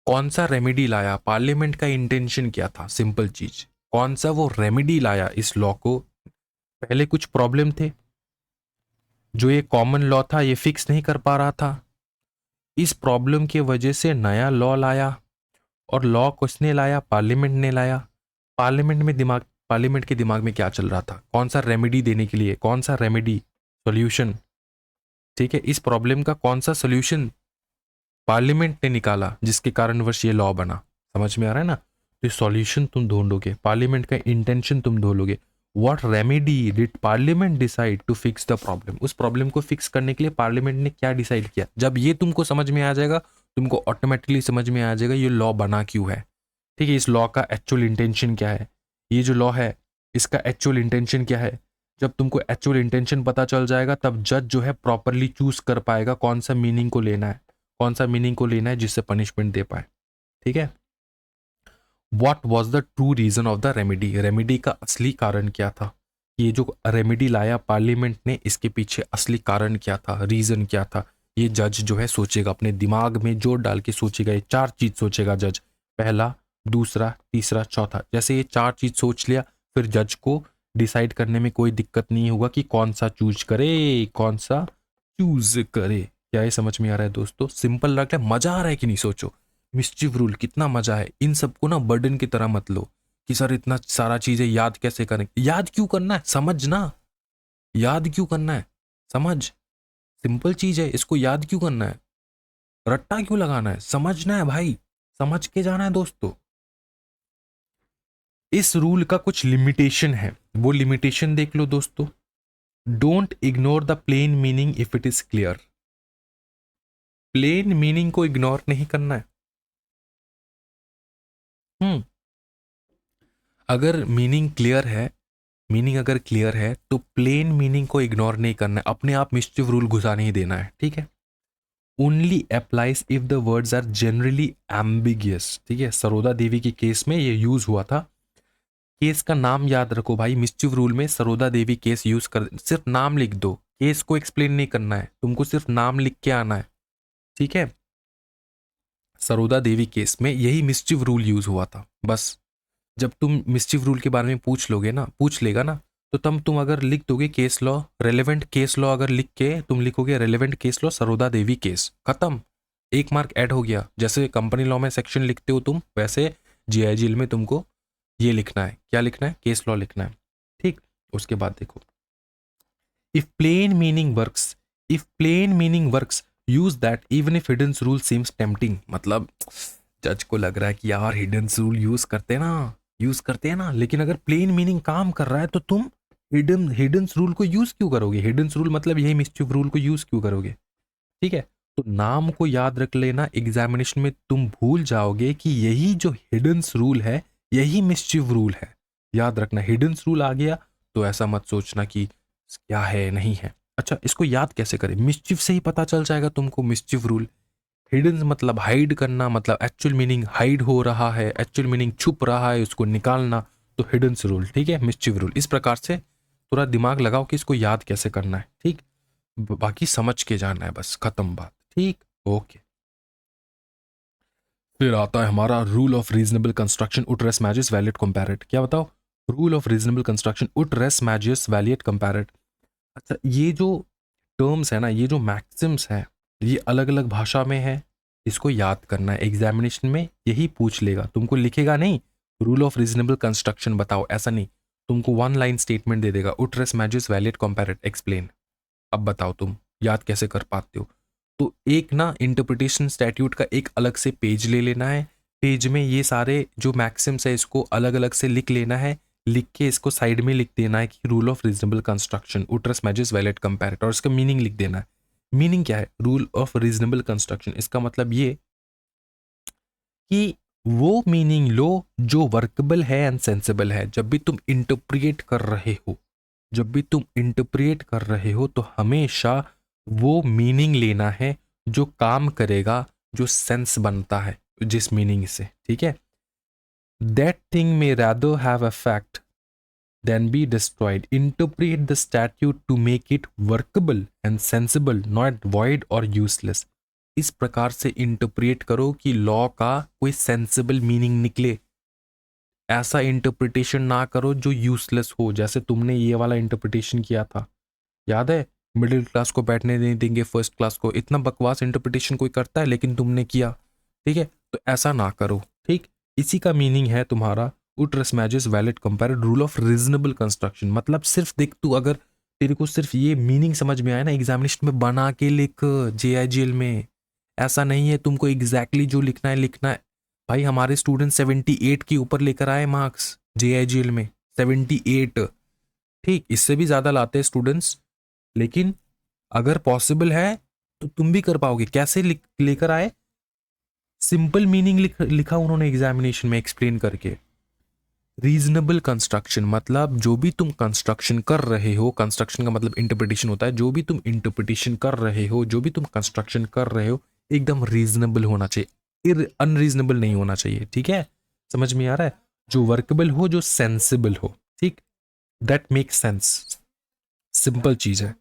S1: कौन सा रेमेडी लाया? पार्लियामेंट का इंटेंशन क्या था? सिंपल चीज, कौन सा वो रेमेडी लाया इस लॉ को? पहले कुछ प्रॉब्लम थे जो ये कॉमन लॉ था ये फिक्स नहीं कर पा रहा था, इस प्रॉब्लम की वजह से नया लॉ लाया। और लॉ किसने लाया? पार्लियामेंट ने लाया। पार्लियामेंट के दिमाग में क्या चल रहा था? कौन सा रेमेडी देने के लिए, कौन सा रेमेडी, सॉल्यूशन, ठीक है, इस प्रॉब्लम का कौन सा सॉल्यूशन पार्लियामेंट ने निकाला जिसके कारणवश ये लॉ बना। समझ में आ रहा है ना? तो सॉल्यूशन तुम ढूंढोगे, पार्लियामेंट का इंटेंशन तुम ढूंढोगे। What remedy did parliament decide to fix the problem. उस प्रॉब्लम को फिक्स करने के लिए पार्लियामेंट ने क्या डिसाइड किया। जब ये तुमको समझ में आ जाएगा, तुमको ऑटोमेटिकली समझ में आ जाएगा ये लॉ बना क्यों है, ठीक है, इस लॉ का एक्चुअल इंटेंशन क्या है, ये जो लॉ है इसका एक्चुअल इंटेंशन क्या है। जब तुमको एक्चुअल इंटेंशन पता चल जाएगा, तब जज जो है प्रॉपरली चूज कर पाएगा कौन सा मीनिंग को लेना है, कौन सा मीनिंग को लेना है जिससे पनिशमेंट दे पाए, ठीक है। What was the true reason of the remedy. Remedy का असली कारण क्या था? ये जो रेमेडी लाया पार्लियामेंट ने, इसके पीछे असली कारण क्या था, रीजन क्या था, ये जज जो है सोचेगा, अपने दिमाग में जोर डाल के सोचेगा। ये 4 चीज सोचेगा जज, पहला, दूसरा, तीसरा, चौथा। जैसे ये 4 चीज सोच लिया, फिर जज को डिसाइड करने में कोई दिक्कत नहीं होगा कि कौन सा चूज करे, कौन सा चूज करे। क्या ये समझ में आ रहा है दोस्तों? सिंपल लग रहा है? मजा आ रहा है कि नहीं? सोचो मिस्चिफ रूल कितना मजा है। इन सबको ना बर्डन की तरह मत लो कि सर इतना सारा चीजें याद कैसे करें। याद क्यों करना है? समझना। याद क्यों करना है? समझ। सिंपल चीज है, इसको याद क्यों करना है? रट्टा क्यों लगाना है? समझना है भाई, समझ के जाना है दोस्तों। इस रूल का कुछ लिमिटेशन है, वो लिमिटेशन देख लो दोस्तों। Don't ignore the plain meaning if it is clear. Plain meaning को इग्नोर नहीं करना है। अगर मीनिंग क्लियर है, मीनिंग अगर क्लियर है तो प्लेन मीनिंग को इग्नोर नहीं करना है, अपने आप मिस्चिफ रूल घुसा नहीं देना है, ठीक है। Only applies if the words are generally ambiguous, ठीक है। सरोदा देवी के केस में ये यूज हुआ था। केस का नाम याद रखो भाई, मिस्चिफ रूल में सरोदा देवी केस यूज कर, सिर्फ नाम लिख दो, केस को एक्सप्लेन नहीं करना है तुमको, सिर्फ नाम लिख के आना है, ठीक है। सरोदा देवी केस में यही मिस्चिफ रूल यूज हुआ था बस। जब तुम मिस्चिफ रूल के बारे में पूछ लेगा ना, तो तुम अगर लिख दोगे case law, relevant case law, अगर लिख के तुम लिखोगे रेलेवेंट केस लॉ सरोदा देवी केस, खत्म, 1 मार्क ऐड हो गया। जैसे कंपनी लॉ में सेक्शन लिखते हो तुम, वैसे जीआईजीएल में तुमको ये लिखना है। क्या लिखना है? केस लॉ लिखना है, ठीक। उसके बाद देखो, if plain meaning works use that even if hidden rule seems tempting. मतलब जज को लग रहा है कि यार हिडन रूल यूज करते हैं ना, लेकिन अगर प्लेन मीनिंग काम कर रहा है तो तुम हिडन रूल को यूज क्यों करोगे? हिडन रूल मतलब यही मिस्चिफ रूल को यूज क्यों करोगे, ठीक है। तो नाम को याद रख लेना, एग्जामिनेशन में तुम भूल जाओगे कि यही जो हिडन रूल है यही मिस्चिफ रूल है। याद रखना, हिडन रूल आ गया तो ऐसा मत सोचना कि क्या है नहीं है। अच्छा, इसको याद कैसे करें? मिस्चिफ से ही पता चल जाएगा तुमको, मिस्चिफ रूल। हिडन मतलब हाइड करना, मतलब एक्चुअल मीनिंग हाइड हो रहा है, एक्चुअल मीनिंग छुप रहा है, उसको निकालना, तो हिडन रूल, ठीक है, मिस्चिफ रूल। इस प्रकार से थोड़ा दिमाग लगाओ कि इसको याद कैसे करना है, ठीक। बाकी समझ के जाना है, बस खत्म बात, ठीक। ओके, फिर आता है हमारा रूल ऑफ रीजनेबल कंस्ट्रक्शन उट रेस मैजिस वैलिड कंपैरेट। क्या बताओ? रूल ऑफ रीजनेबल कंस्ट्रक्शन उट रेस मैजिस वैलिड कंपैरेट। अच्छा, ये जो टर्म्स है ना, ये जो मैक्सिम्स है, ये अलग अलग भाषा में है, इसको याद करना है। एग्जामिनेशन में यही पूछ लेगा, तुमको लिखेगा नहीं रूल ऑफ रीजनेबल कंस्ट्रक्शन बताओ, ऐसा नहीं, तुमको वन लाइन स्टेटमेंट दे देगा, उट रेस मैजिस वैलिड कंपैरेट एक्सप्लेन। अब बताओ तुम याद कैसे कर पाते हो? तो एक ना इंटरप्रिटेशन स्टैट्यूट का एक अलग से पेज ले लेना है, पेज में ये सारे जो मैक्सिम्स है इसको अलग अलग से लिख लेना है, लिख के इसको साइड में लिख देना है कि रूल ऑफ रीजनेबल कंस्ट्रक्शन उट्रस मैजिस वैलिड कंपैरेटर, और इसका मीनिंग लिख देना है। मीनिंग क्या है रूल ऑफ रीजनेबल कंस्ट्रक्शन? इसका मतलब ये कि वो मीनिंग लो जो वर्कबल है एंड सेंसिबल है। जब भी तुम इंटरप्रिएट कर रहे हो, जब भी तुम इंटरप्रिएट कर रहे हो, तो हमेशा वो मीनिंग लेना है जो काम करेगा, जो सेंस बनता है जिस मीनिंग से, ठीक है। That thing may rather have effect than be destroyed. Interpret the statute to make it workable and sensible, not void और यूजलेस। इस प्रकार से इंटरप्रिएट करो कि लॉ का कोई सेंसिबल मीनिंग निकले। ऐसा इंटरप्रिटेशन ना करो जो यूजलेस हो, जैसे तुमने ये वाला इंटरप्रिटेशन किया था, याद है? मिडिल क्लास को बैठने नहीं देंगे फर्स्ट क्लास को, इतना बकवास इंटरप्रिटेशन कोई करता है, लेकिन तुमने किया, ठीक है। तो ऐसा ना करो, ठीक। इसी का मीनिंग है तुम्हारा उट रेस मैजिस वैलिड कंपैरेट रूल ऑफ रीजनेबल कंस्ट्रक्शन। मतलब सिर्फ देख, तू अगर तेरे को सिर्फ ये मीनिंग समझ में आया ना, एग्जामिनेशन में बना के लिख JIGL में। ऐसा नहीं है तुमको एग्जैक्टली जो लिखना है लिखना है। भाई हमारे स्टूडेंट 78 के ऊपर लेकर आए मार्क्स JIGL में, 78, ठीक। इससे भी ज्यादा लाते हैं स्टूडेंट्स, लेकिन अगर पॉसिबल है तो तुम भी कर पाओगे। कैसे लेकर आए? सिंपल मीनिंग लिखा उन्होंने एग्जामिनेशन में एक्सप्लेन करके। रीजनेबल कंस्ट्रक्शन मतलब जो भी तुम कंस्ट्रक्शन कर रहे हो, कंस्ट्रक्शन का मतलब इंटरप्रिटेशन होता है, जो भी तुम इंटरप्रिटेशन कर रहे हो, जो भी तुम कंस्ट्रक्शन कर रहे हो, एकदम रीजनेबल होना चाहिए, अनरीजनेबल नहीं होना चाहिए, ठीक है। समझ में आ रहा है? जो वर्कबल हो, जो सेंसिबल हो, ठीक। दैट मेक सेंस, सिंपल चीज है,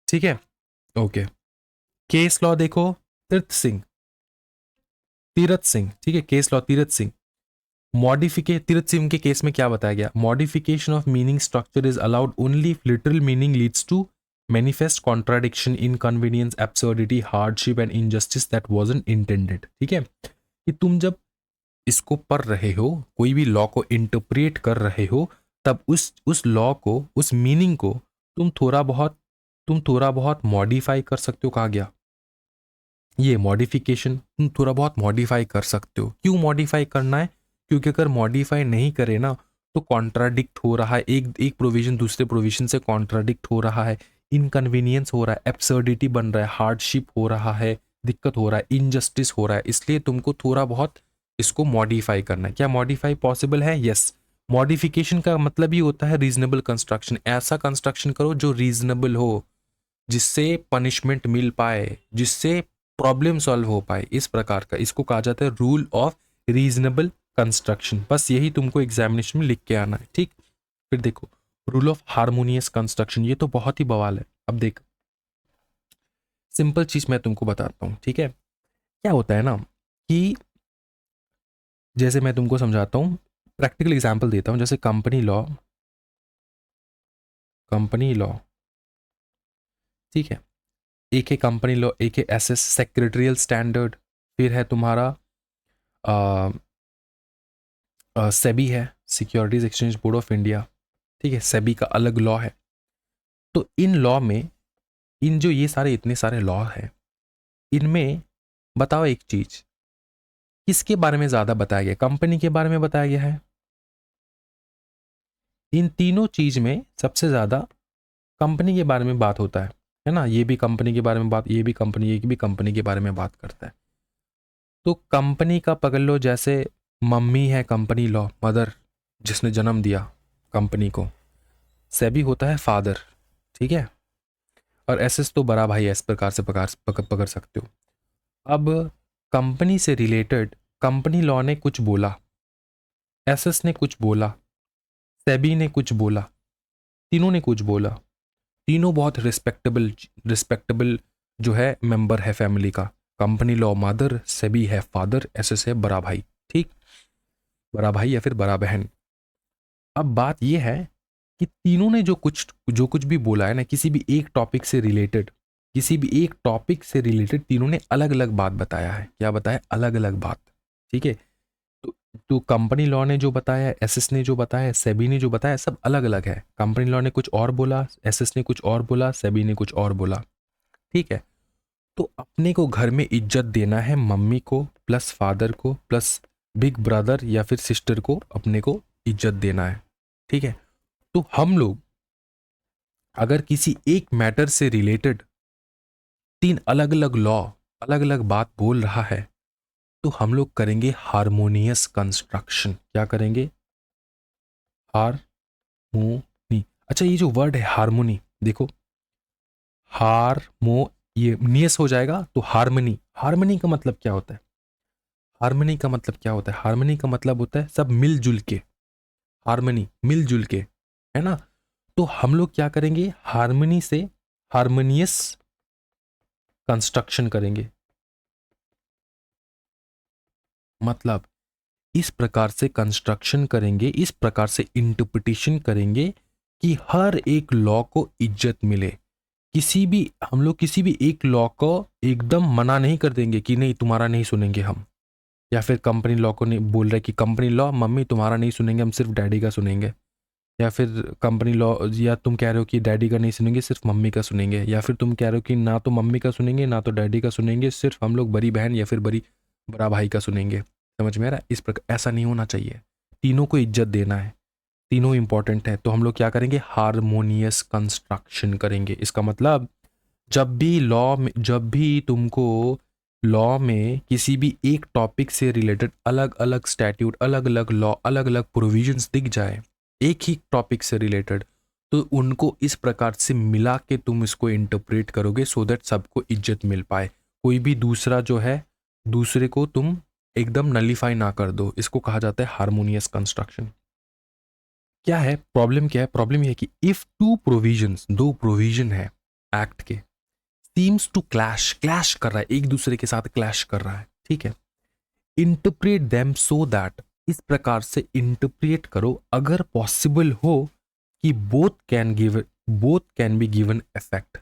S1: ठीक है। ओके, केस लॉ देखो, तीर्थ सिंह, तीरथ सिंह, ठीक है, केस लॉ तीरथ सिंह। तीरथ सिंह के केस में क्या बताया गया? Modification of meaning structure is allowed only if literal meaning leads to manifest contradiction, inconvenience, absurdity, hardship and injustice that wasn't intended, ठीक है। कि तुम जब इसको पढ़ रहे हो, कोई भी लॉ को इंटरप्रेट कर रहे हो, तब उस लॉ को, उस मीनिंग को तुम थोड़ा बहुत मॉडिफाई कर सकते हो। कहा गया ये मॉडिफिकेशन, तुम थोड़ा बहुत मॉडिफाई कर सकते हो। क्यों मॉडिफाई करना है? क्योंकि अगर मॉडिफाई नहीं करे ना तो कॉन्ट्राडिक्ट हो रहा है, एक प्रोविजन दूसरे प्रोविजन से कॉन्ट्राडिक्ट हो रहा है, इनकन्वीनियंस हो रहा है, एब्सर्डिटी बन रहा है, हार्डशिप हो रहा है, दिक्कत हो रहा है, इनजस्टिस हो रहा है। इसलिए तुमको थोड़ा बहुत इसको मॉडिफाई करना है। क्या मॉडिफाई पॉसिबल है? यस। मॉडिफिकेशन का मतलब ही होता है रीजनेबल कंस्ट्रक्शन। ऐसा कंस्ट्रक्शन करो जो रीजनेबल हो, जिससे पनिशमेंट मिल पाए, जिससे प्रॉब्लम सॉल्व हो पाए, इस प्रकार का। इसको कहा जाता है रूल ऑफ रीजनेबल कंस्ट्रक्शन। बस यही तुमको एग्जामिनेशन में लिख के आना है, ठीक। फिर देखो रूल ऑफ हार्मोनियस कंस्ट्रक्शन, ये तो बहुत ही बवाल है। अब देख, सिंपल चीज मैं तुमको बताता हूं, ठीक है। क्या होता है ना कि जैसे मैं तुमको समझाता हूं, प्रैक्टिकल एग्जांपल देता हूं, जैसे कंपनी लॉ, ठीक है। एक है कंपनी लॉ, एक है SS सेक्रेटरियल स्टैंडर्ड, फिर है तुम्हारा सेबी है, securities exchange board of India, ठीक है। सेबी का अलग लॉ है। तो इन लॉ में, इन जो ये सारे इतने सारे लॉ है, इनमें बताओ एक चीज, किसके बारे में ज्यादा बताया गया? कंपनी के बारे में बताया गया है। इन तीनों चीज में सबसे ज्यादा कंपनी के बारे में बात होता है ना। ये भी कंपनी के बारे में बात, ये भी कंपनी के बारे में बात करता है। तो कंपनी का पकड़ लो, जैसे मम्मी है कंपनी लॉ, मदर, जिसने जन्म दिया कंपनी को। सेबी होता है फादर, ठीक है। और एसएस तो बड़ा भाई इस प्रकार से पकड़ सकते हो। अब कंपनी से रिलेटेड कंपनी लॉ ने कुछ बोला, एसएस ने कुछ बोला, सेबी ने कुछ बोला, तीनों ने कुछ बोला। तीनों बहुत रिस्पेक्टेबल जो है मेंबर है फैमिली का। कंपनी लॉ मदर, सेबी है फादर, एसएस है बड़ा भाई। ठीक, बड़ा भाई या फिर बड़ा बहन। अब बात यह है कि तीनों ने जो कुछ भी बोला है ना, किसी भी एक टॉपिक से रिलेटेड, किसी भी एक टॉपिक से रिलेटेड तीनों ने अलग अलग बात बताया है। क्या बताया? अलग अलग बात। ठीक है, तो कंपनी लॉ ने जो बताया, एसएस ने जो बताया, सेबी ने जो बताया, सब अलग अलग है। कंपनी लॉ ने कुछ और बोला, एसएस ने कुछ और बोला, सेबी ने कुछ और बोला। ठीक है, तो अपने को घर में इज्जत देना है मम्मी को प्लस फादर को प्लस बिग ब्रदर या फिर सिस्टर को अपने को इज्जत देना है। ठीक है, तो हम लोग अगर किसी एक मैटर से रिलेटेड तीन अलग अलग लॉ, अलग अलग बात बोल रहा है, तो हम लोग करेंगे हार्मोनियस कंस्ट्रक्शन। क्या करेंगे? हारमोनी। अच्छा, ये जो वर्ड है हार्मोनी, देखो हारमो, ये नियस हो जाएगा तो हार्मनी। हार्मनी का मतलब क्या होता है? हार्मनी का मतलब क्या होता है? हार्मनी का मतलब होता है सब मिलजुल के। हार्मनी मिलजुल के, है ना? तो हम लोग क्या करेंगे? हार्मनी से हार्मोनियस कंस्ट्रक्शन करेंगे। मतलब इस प्रकार से कंस्ट्रक्शन करेंगे, इस प्रकार से इंटरप्रिटेशन करेंगे कि हर एक लॉ को इज्जत मिले। किसी भी हम लोग किसी भी एक लॉ को एकदम मना नहीं कर देंगे कि नहीं तुम्हारा नहीं सुनेंगे हम, या फिर कंपनी लॉ को नहीं बोल रहे कि कंपनी लॉ मम्मी तुम्हारा नहीं सुनेंगे, हम सिर्फ डैडी का सुनेंगे। या फिर कंपनी लॉ, या तुम कह रहे हो कि डैडी का नहीं सुनेंगे सिर्फ मम्मी का सुनेंगे, या फिर तुम कह रहे हो कि ना तो मम्मी का सुनेंगे ना तो डैडी का सुनेंगे, सिर्फ हम लोग बड़ी बहन या फिर बड़ा भाई का सुनेंगे। समझ में आ रहा है? इस प्रकार ऐसा नहीं होना चाहिए। तीनों को इज्जत देना है, तीनों इंपॉर्टेंट है। तो हम लोग क्या करेंगे? हारमोनियस कंस्ट्रक्शन करेंगे। इसका मतलब जब भी तुमको लॉ में किसी भी एक टॉपिक से रिलेटेड अलग अलग स्टैट्यूट, अलग अलग लॉ, अलग अलग प्रोविजंस दिख जाए एक ही टॉपिक से रिलेटेड, तो उनको इस प्रकार से मिला के तुम इसको इंटरप्रेट करोगे सो दैट सबको इज्जत मिल पाए। कोई भी दूसरा जो है, दूसरे को तुम एकदम नलीफाई ना कर दो। इसको कहा जाता है हार्मोनियस कंस्ट्रक्शन। क्या है प्रॉब्लम? क्या है प्रॉब्लम? ये है कि इफ टू प्रोविजंस, दो प्रोविजन है एक्ट के, सीम्स टू क्लैश कर रहा है, एक दूसरे के साथ क्लैश कर रहा है, ठीक है, इंटरप्रेट देम सो दैट, इस प्रकार से इंटरप्रेट करो अगर पॉसिबल हो कि both can be given effect.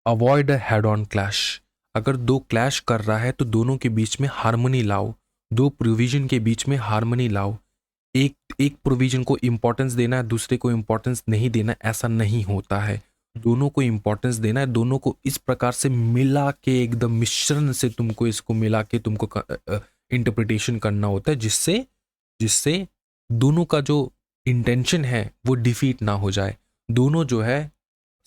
S1: Avoid a head on clash. अगर दो क्लैश कर रहा है तो दोनों के बीच में हार्मनी लाओ, दो प्रोविजन के बीच में हार्मनी लाओ। एक एक प्रोविजन को इंपॉर्टेंस देना है, दूसरे को इंपॉर्टेंस नहीं देना, ऐसा नहीं होता है। दोनों को इंपॉर्टेंस देना है, दोनों को इस प्रकार से मिला के, एकदम मिश्रण से तुमको इसको मिला के तुमको इंटरप्रिटेशन करना होता है, जिससे जिससे दोनों का जो इंटेंशन है वो डिफीट ना हो जाए। दोनों जो है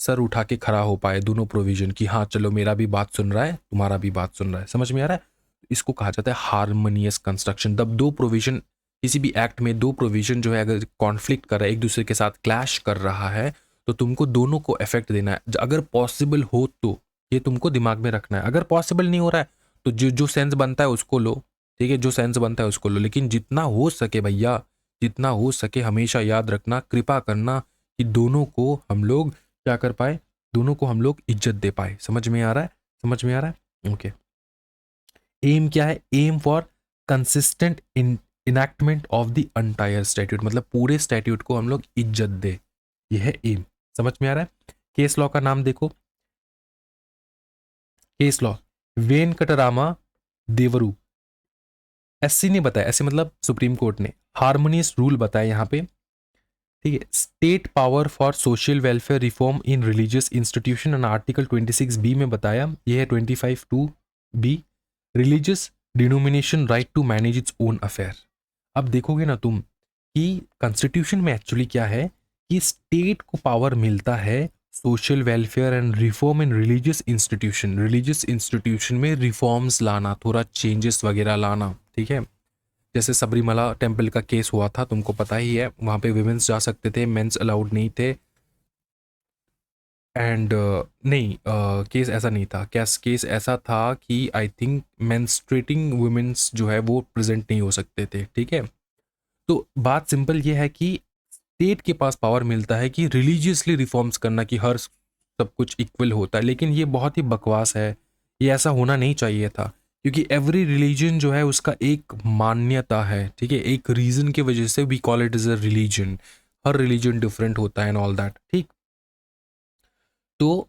S1: सर उठा के खड़ा हो पाए, दोनों प्रोविजन की, हाँ चलो मेरा भी बात सुन रहा है, तुम्हारा भी बात सुन रहा है। समझ में आ रहा है? इसको कहा जाता है हार्मोनियस कंस्ट्रक्शन। जब दो प्रोविजन, किसी भी एक्ट में दो प्रोविजन जो है अगर कॉन्फ्लिक्ट कर रहा है, एक दूसरे के साथ क्लैश कर रहा है, तो तुमको दोनों को इफेक्ट देना है अगर पॉसिबल हो तो। ये तुमको दिमाग में रखना है। अगर पॉसिबल नहीं हो रहा है तो जो जो सेंस बनता है उसको लो, ठीक है, जो सेंस बनता है उसको लो, लेकिन जितना हो सके भैया, जितना हो सके हमेशा याद रखना, कृपा करना कि दोनों को हम लोग क्या कर पाए, दोनों को हम लोग इज्जत दे पाए। समझ में आ रहा है? समझ में आ रहा है? ओके। एम क्या है? Aim for consistent enactment of the entire statute, मतलब पूरे स्टैट्यूट को हम लोग इज्जत दे, ये है एम। समझ में आ रहा है? केस लॉ का नाम देखो, केस लॉ वेंकटरामा देवरू। एससी ने बताया, ऐसे मतलब सुप्रीम कोर्ट ने हार्मोनियस रूल बताया यहाँ पे, ठीक है। State power for social welfare reform in religious institution and article 26B में बताया, ये है 25(2)B, religious denomination right to manage its own affair. अब देखोगे ना तुम कि कॉन्स्टिट्यूशन में एक्चुअली क्या है कि स्टेट को पावर मिलता है social welfare and reform in religious institution में रिफॉर्म्स लाना, थोड़ा चेंजेस वगैरह लाना, ठीक है। जैसे सबरीमला टेम्पल का केस हुआ था, तुमको पता ही है, वहां पे विमेंस जा सकते थे, मेंस अलाउड नहीं थे। एंड नहीं, केस ऐसा नहीं था। केस ऐसा था कि आई थिंक मेंस्ट्रुएटिंग वुमेन्स जो है वो प्रेजेंट नहीं हो सकते थे, ठीक है। तो बात सिंपल ये है कि स्टेट के पास पावर मिलता है कि रिलीजियसली रिफॉर्म्स करना, कि हर सब कुछ इक्वल होता है, लेकिन ये बहुत ही बकवास है। ये ऐसा होना नहीं चाहिए था, क्योंकि एवरी रिलीजन जो है उसका एक मान्यता है, ठीक है, एक रीजन की वजह से we call it is a religion. हर रिलीजन डिफरेंट होता है एंड ऑल दैट, ठीक। तो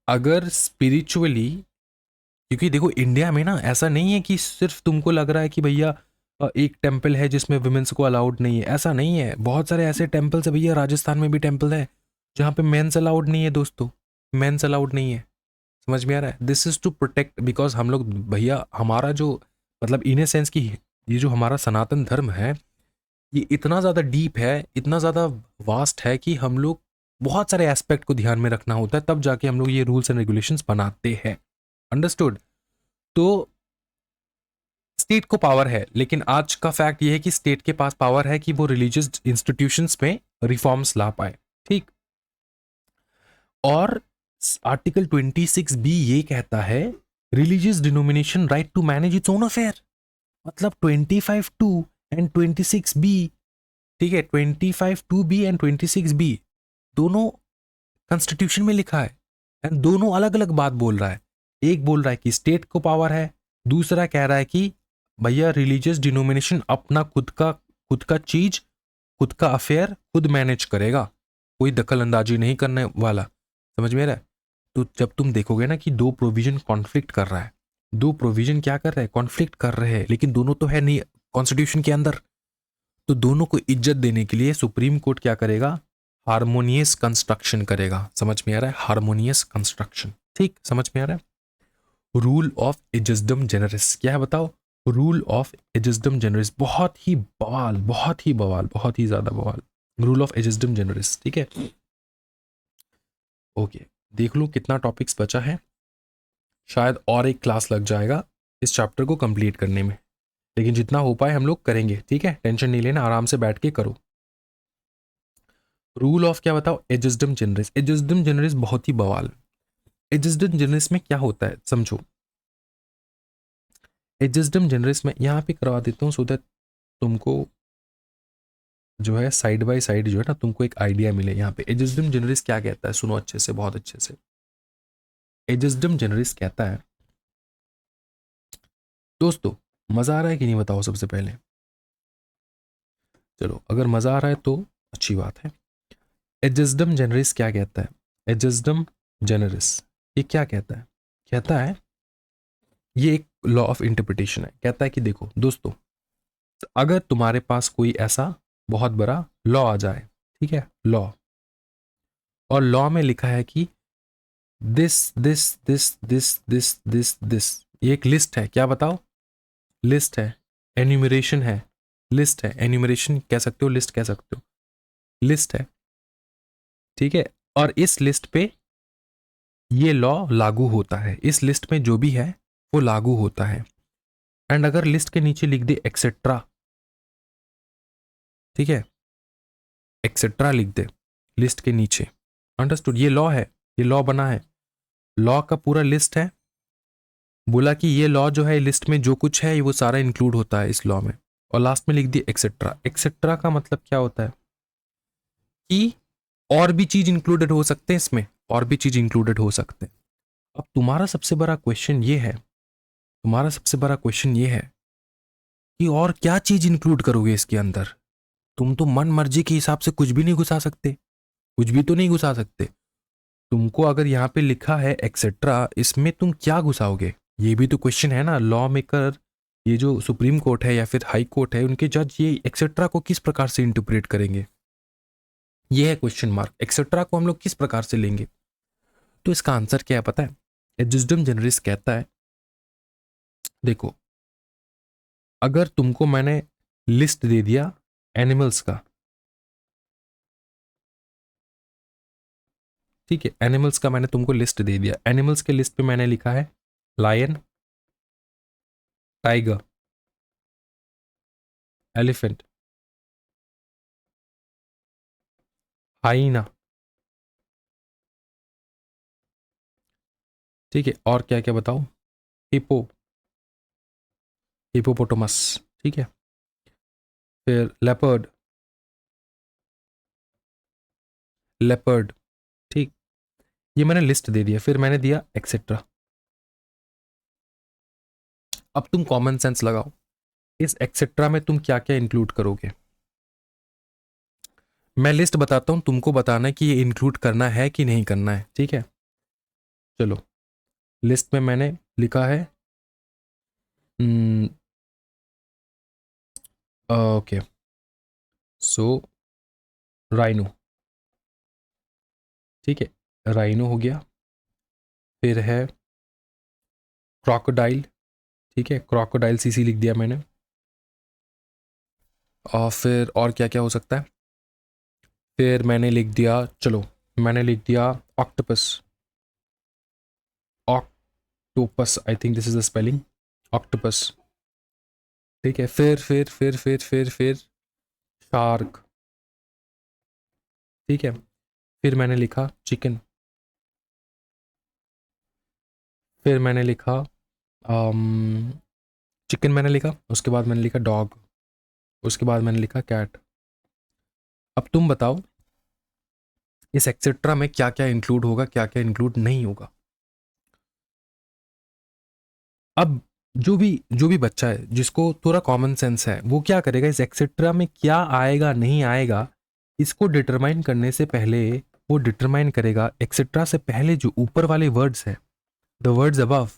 S1: अगर स्पिरिचुअली, क्योंकि देखो इंडिया में ना ऐसा नहीं है कि सिर्फ तुमको लग रहा है कि भैया एक टेम्पल है जिसमें वुमेन्स को अलाउड नहीं है, ऐसा नहीं है। बहुत सारे ऐसे टेम्पल्स है भैया, राजस्थान में भी टेम्पल है जहाँ पे मेंस अलाउड नहीं है दोस्तों, मेंस अलाउड नहीं है। समझ में आ रहा है? This is to protect, because हम लोग भैया, हमारा जो मतलब इन ए सेंस की ये जो हमारा सनातन धर्म है, ये इतना ज़्यादा डीप है, इतना ज़्यादा वास्ट है कि हम लोग बहुत सारे एस्पेक्ट को ध्यान में रखना होता है, तब जाके हम लोग ये रूल्स एंड रेगुलेशंस बनाते हैं। अंडरस्टूड? तो स्टेट को पावर है, लेकिन आज का फैक्ट ये है कि स्टेट के पास पावर है कि वो रिलीजियस इंस्टीट्यूशंस में रिफॉर्म्स ला पाए, ठीक। और आर्टिकल 26 बी ये कहता है, religious denomination right to manage its own affair. मतलब 25(2) एंड 26(b), ठीक है, 25(2)(b) एंड 26(b) दोनों कॉन्स्टिट्यूशन में लिखा है, एंड दोनों अलग अलग बात बोल रहा है। एक बोल रहा है कि स्टेट को पावर है, दूसरा कह रहा है कि भैया रिलीजियस डिनोमिनेशन अपना खुद का चीज, खुद का अफेयर खुद मैनेज करेगा, कोई दखल अंदाजी नहीं करने वाला। समझ में आ रहा है? तो जब तुम देखोगे ना कि दो प्रोविजन कॉन्फ्लिक्ट कर रहा है, दो प्रोविजन क्या कर रहे हैं, कॉन्फ्लिक्ट कर रहे हैं, लेकिन दोनों तो है नहीं कॉन्स्टिट्यूशन के अंदर। तो दोनों को इज्जत देने के लिए सुप्रीम कोर्ट क्या करेगा, हारमोनियस कंस्ट्रक्शन करेगा। समझ में आ रहा है? हारमोनियस कंस्ट्रक्शन, ठीक, समझ में आ रहा है? रूल ऑफ एजिस्डम जेनरिस क्या है बताओ? रूल ऑफ एजिस्डम जेनरिस, बहुत ही बवाल, बहुत ही बवाल, बहुत ही ज्यादा बवाल। रूल ऑफ एजिस्डम जेनरिस, ठीक है। ओके, देख लो कितना टॉपिक्स बचा है, शायद और एक क्लास लग जाएगा इस चैप्टर को कंप्लीट करने में, लेकिन जितना हो पाए हम लोग करेंगे, ठीक है। टेंशन नहीं लेना, आराम से बैठ के करो। रूल ऑफ क्या बताओ, एजिस्डम जेनरिस। एजिस्डम जेनरिस बहुत ही बवाल। एजिस्डम जेनरिस में क्या होता है समझो। एजिस्डम जेनरिस में यहाँ पे करवा देता हूँ, सो दैट तुमको जो है साइड बाय साइड जो है ना, तुमको एक आइडिया मिले। यहाँ पे एजिस्डम जेनरिस क्या कहता है, सुनो अच्छे से, बहुत अच्छे से। एजिस्डम जेनरिस कहता है, दोस्तों मजा आ रहा है कि नहीं बताओ सबसे पहले। चलो अगर मजा आ रहा है तो अच्छी बात है। एजिस्डम जेनरिस क्या कहता है? एजिस्डम जेनरिस ये क्या कहता है? कहता है, ये एक लॉ ऑफ इंटरप्रिटेशन है। कहता है कि देखो दोस्तों, अगर तुम्हारे पास कोई ऐसा बहुत बड़ा लॉ आ जाए, ठीक है, लॉ, और लॉ में लिखा है कि this this this this this this this, ये एक लिस्ट है, क्या बताओ? लिस्ट है, एन्यूमरेशन है, लिस्ट है, एन्यूमरेशन कह सकते हो, लिस्ट कह सकते हो, लिस्ट है, ठीक है। और इस लिस्ट पे ये लॉ लागू होता है, इस लिस्ट में जो भी है वो लागू होता है। एंड अगर लिस्ट के नीचे लिख दे एक्सेट्रा, ठीक है, एक्सेट्रा लिख दे लिस्ट के नीचे, अंडरस्टूड? ये लॉ है, ये लॉ बना है, लॉ का पूरा लिस्ट है। बोला कि ये लॉ जो है लिस्ट में जो कुछ है वो सारा इंक्लूड होता है इस लॉ में, और लास्ट में लिख दिया एक्सेट्रा। एक्सेट्रा का मतलब क्या होता है कि और भी चीज इंक्लूडेड हो सकते हैं इसमें, और भी चीज इंक्लूडेड हो सकते हैं। अब तुम्हारा सबसे बड़ा क्वेश्चन ये है, तुम्हारा सबसे बड़ा क्वेश्चन ये है कि और क्या चीज इंक्लूड करोगे इसके अंदर? तुम तो मन मर्जी के हिसाब से कुछ भी नहीं घुसा सकते, कुछ भी तो नहीं घुसा सकते। तुमको अगर यहाँ पे लिखा है एक्सेट्रा, इसमें तुम क्या घुसाओगे? ये भी तो क्वेश्चन है ना। लॉ मेकर, ये जो सुप्रीम कोर्ट है या फिर हाई कोर्ट है, उनके जज ये एक्सेट्रा को किस प्रकार से इंटरप्रेट करेंगे? ये है क्वेश्चन मार्क। एक्सेट्रा को हम लोग किस प्रकार से लेंगे? तो इसका आंसर क्या है पता है? एजिस्डम जनरलिस कहता है, देखो अगर तुमको मैंने लिस्ट दे दिया एनिमल्स का, ठीक है, एनिमल्स का मैंने तुमको लिस्ट दे दिया, एनिमल्स के लिस्ट पे मैंने लिखा है लायन, टाइगर, एलिफेंट, हाइना, ठीक है, और क्या क्या बताओ? हिपोपोटामस, ठीक है, फिर लेपर्ड, ठीक, ये मैंने लिस्ट दे दिया, फिर मैंने दिया एक्सेट्रा। अब तुम कॉमन सेंस लगाओ, इस एक्सेट्रा में तुम क्या क्या इंक्लूड करोगे? मैं लिस्ट बताता हूं, तुमको बताना है कि ये इंक्लूड करना है कि नहीं करना है, ठीक है? चलो, लिस्ट में मैंने लिखा है ओके, सो राइनो, ठीक है, राइनो हो गया, फिर है क्रोकोडाइल, ठीक है, क्रोकोडाइल सीसी लिख दिया मैंने, और फिर और क्या क्या हो सकता है? फिर मैंने लिख दिया, चलो मैंने लिख दिया octopus, octopus, I think this is the spelling, octopus, ठीक है, फिर शार्क, ठीक है, फिर मैंने लिखा चिकन, फिर मैंने लिखा चिकन मैंने लिखा, उसके बाद मैंने लिखा डॉग, उसके बाद मैंने लिखा कैट। अब तुम बताओ इस एक्सेट्रा में क्या क्या इंक्लूड होगा, क्या क्या इंक्लूड नहीं होगा? अब जो भी बच्चा है जिसको थोड़ा कॉमन सेंस है, वो क्या करेगा, इस एक्सेट्रा में क्या आएगा नहीं आएगा, इसको डिटरमाइन करने से पहले वो डिटरमाइन करेगा एक्सेट्रा से पहले जो ऊपर वाले वर्ड्स है, the words above,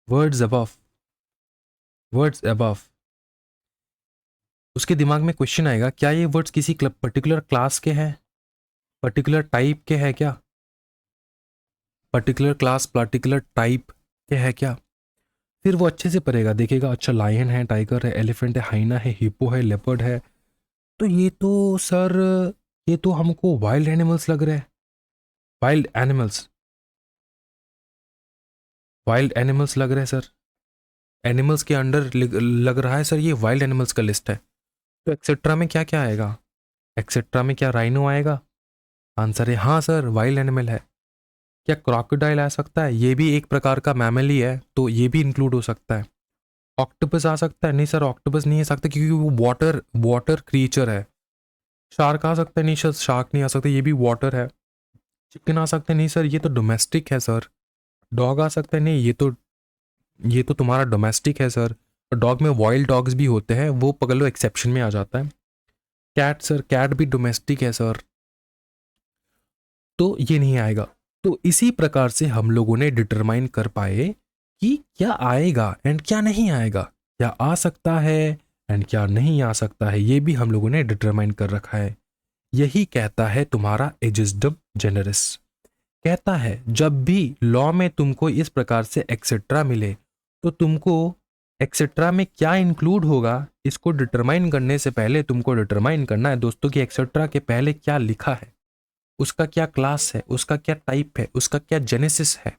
S1: words above, words above, उसके दिमाग में क्वेश्चन आएगा, क्या ये वर्ड्स किसी पर्टिकुलर क्लास के हैं, पर्टिकुलर टाइप के हैं क्या, पर्टिकुलर क्लास पर्टिकुलर टाइप के है क्या? फिर वो अच्छे से पढ़ेगा, देखेगा, अच्छा लायन है, टाइगर है, एलिफेंट है, हाइना है, हिप्पो है, लेपर्ड है, तो ये तो सर, ये तो हमको वाइल्ड एनिमल्स लग रहे हैं, वाइल्ड एनिमल्स, वाइल्ड एनिमल्स लग रहे हैं सर, एनिमल्स के अंडर लग रहा है सर, ये वाइल्ड एनिमल्स का लिस्ट है। तो एक्सेट्रा में क्या क्या आएगा? एक्सेट्रा में क्या राइनो आएगा? आंसर है हाँ सर, वाइल्ड एनिमल है। क्या क्रोकोडाइल आ सकता है? ये भी एक प्रकार का मैमल ही है, तो ये भी इंक्लूड हो सकता है। ऑक्टोपस आ सकता है? नहीं सर, ऑक्टोपस नहीं आ सकता क्योंकि वो वाटर वाटर क्रिएचर है। शार्क आ सकता है? नहीं सर, शार्क नहीं आ सकता, ये भी वाटर है। चिकन आ सकता है? नहीं सर, ये तो डोमेस्टिक है सर। डॉग आ सकता है? नहीं, ये तो तुम्हारा डोमेस्टिक है सर। डॉग में वाइल्ड डॉग्स भी होते हैं, वो पकड़ लो एक्सेप्शन में आ जाता है। कैट सर, कैट भी डोमेस्टिक है सर, तो ये नहीं आएगा। तो इसी प्रकार से हम लोगों ने डिटरमाइन कर पाए कि क्या आएगा एंड क्या नहीं आएगा, क्या आ सकता है एंड क्या नहीं आ सकता है, ये भी हम लोगों ने डिटरमाइन कर रखा है। यही कहता है तुम्हारा एजिस्डम जेनरस। कहता है जब भी लॉ में तुमको इस प्रकार से एक्सेट्रा मिले, तो तुमको एक्सेट्रा में क्या इंक्लूड होगा, इसको डिटरमाइन करने से पहले तुमको डिटरमाइन करना है दोस्तों कि एक्सेट्रा के पहले क्या लिखा है, उसका क्या क्लास है, उसका क्या टाइप है, उसका क्या जेनेसिस है,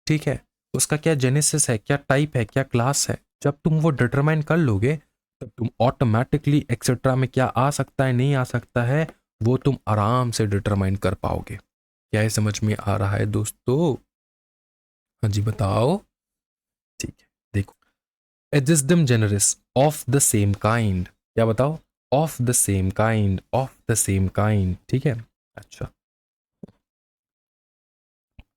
S1: ठीक है, उसका क्या जेनेसिस है, क्या टाइप है, क्या क्लास है। जब तुम वो डिटरमाइन कर लोगे, तब तुम ऑटोमेटिकली एक्सेट्रा में क्या आ सकता है नहीं आ सकता है, वो तुम आराम से डिटरमाइन कर पाओगे। क्या ये समझ में आ रहा है दोस्तों? हाँ जी बताओ। ठीक है, देखो, एजिस्डम जेनरिस ऑफ द सेम काइंड, क्या बताओ? Of the same kind, of the same kind, ठीक है। अच्छा,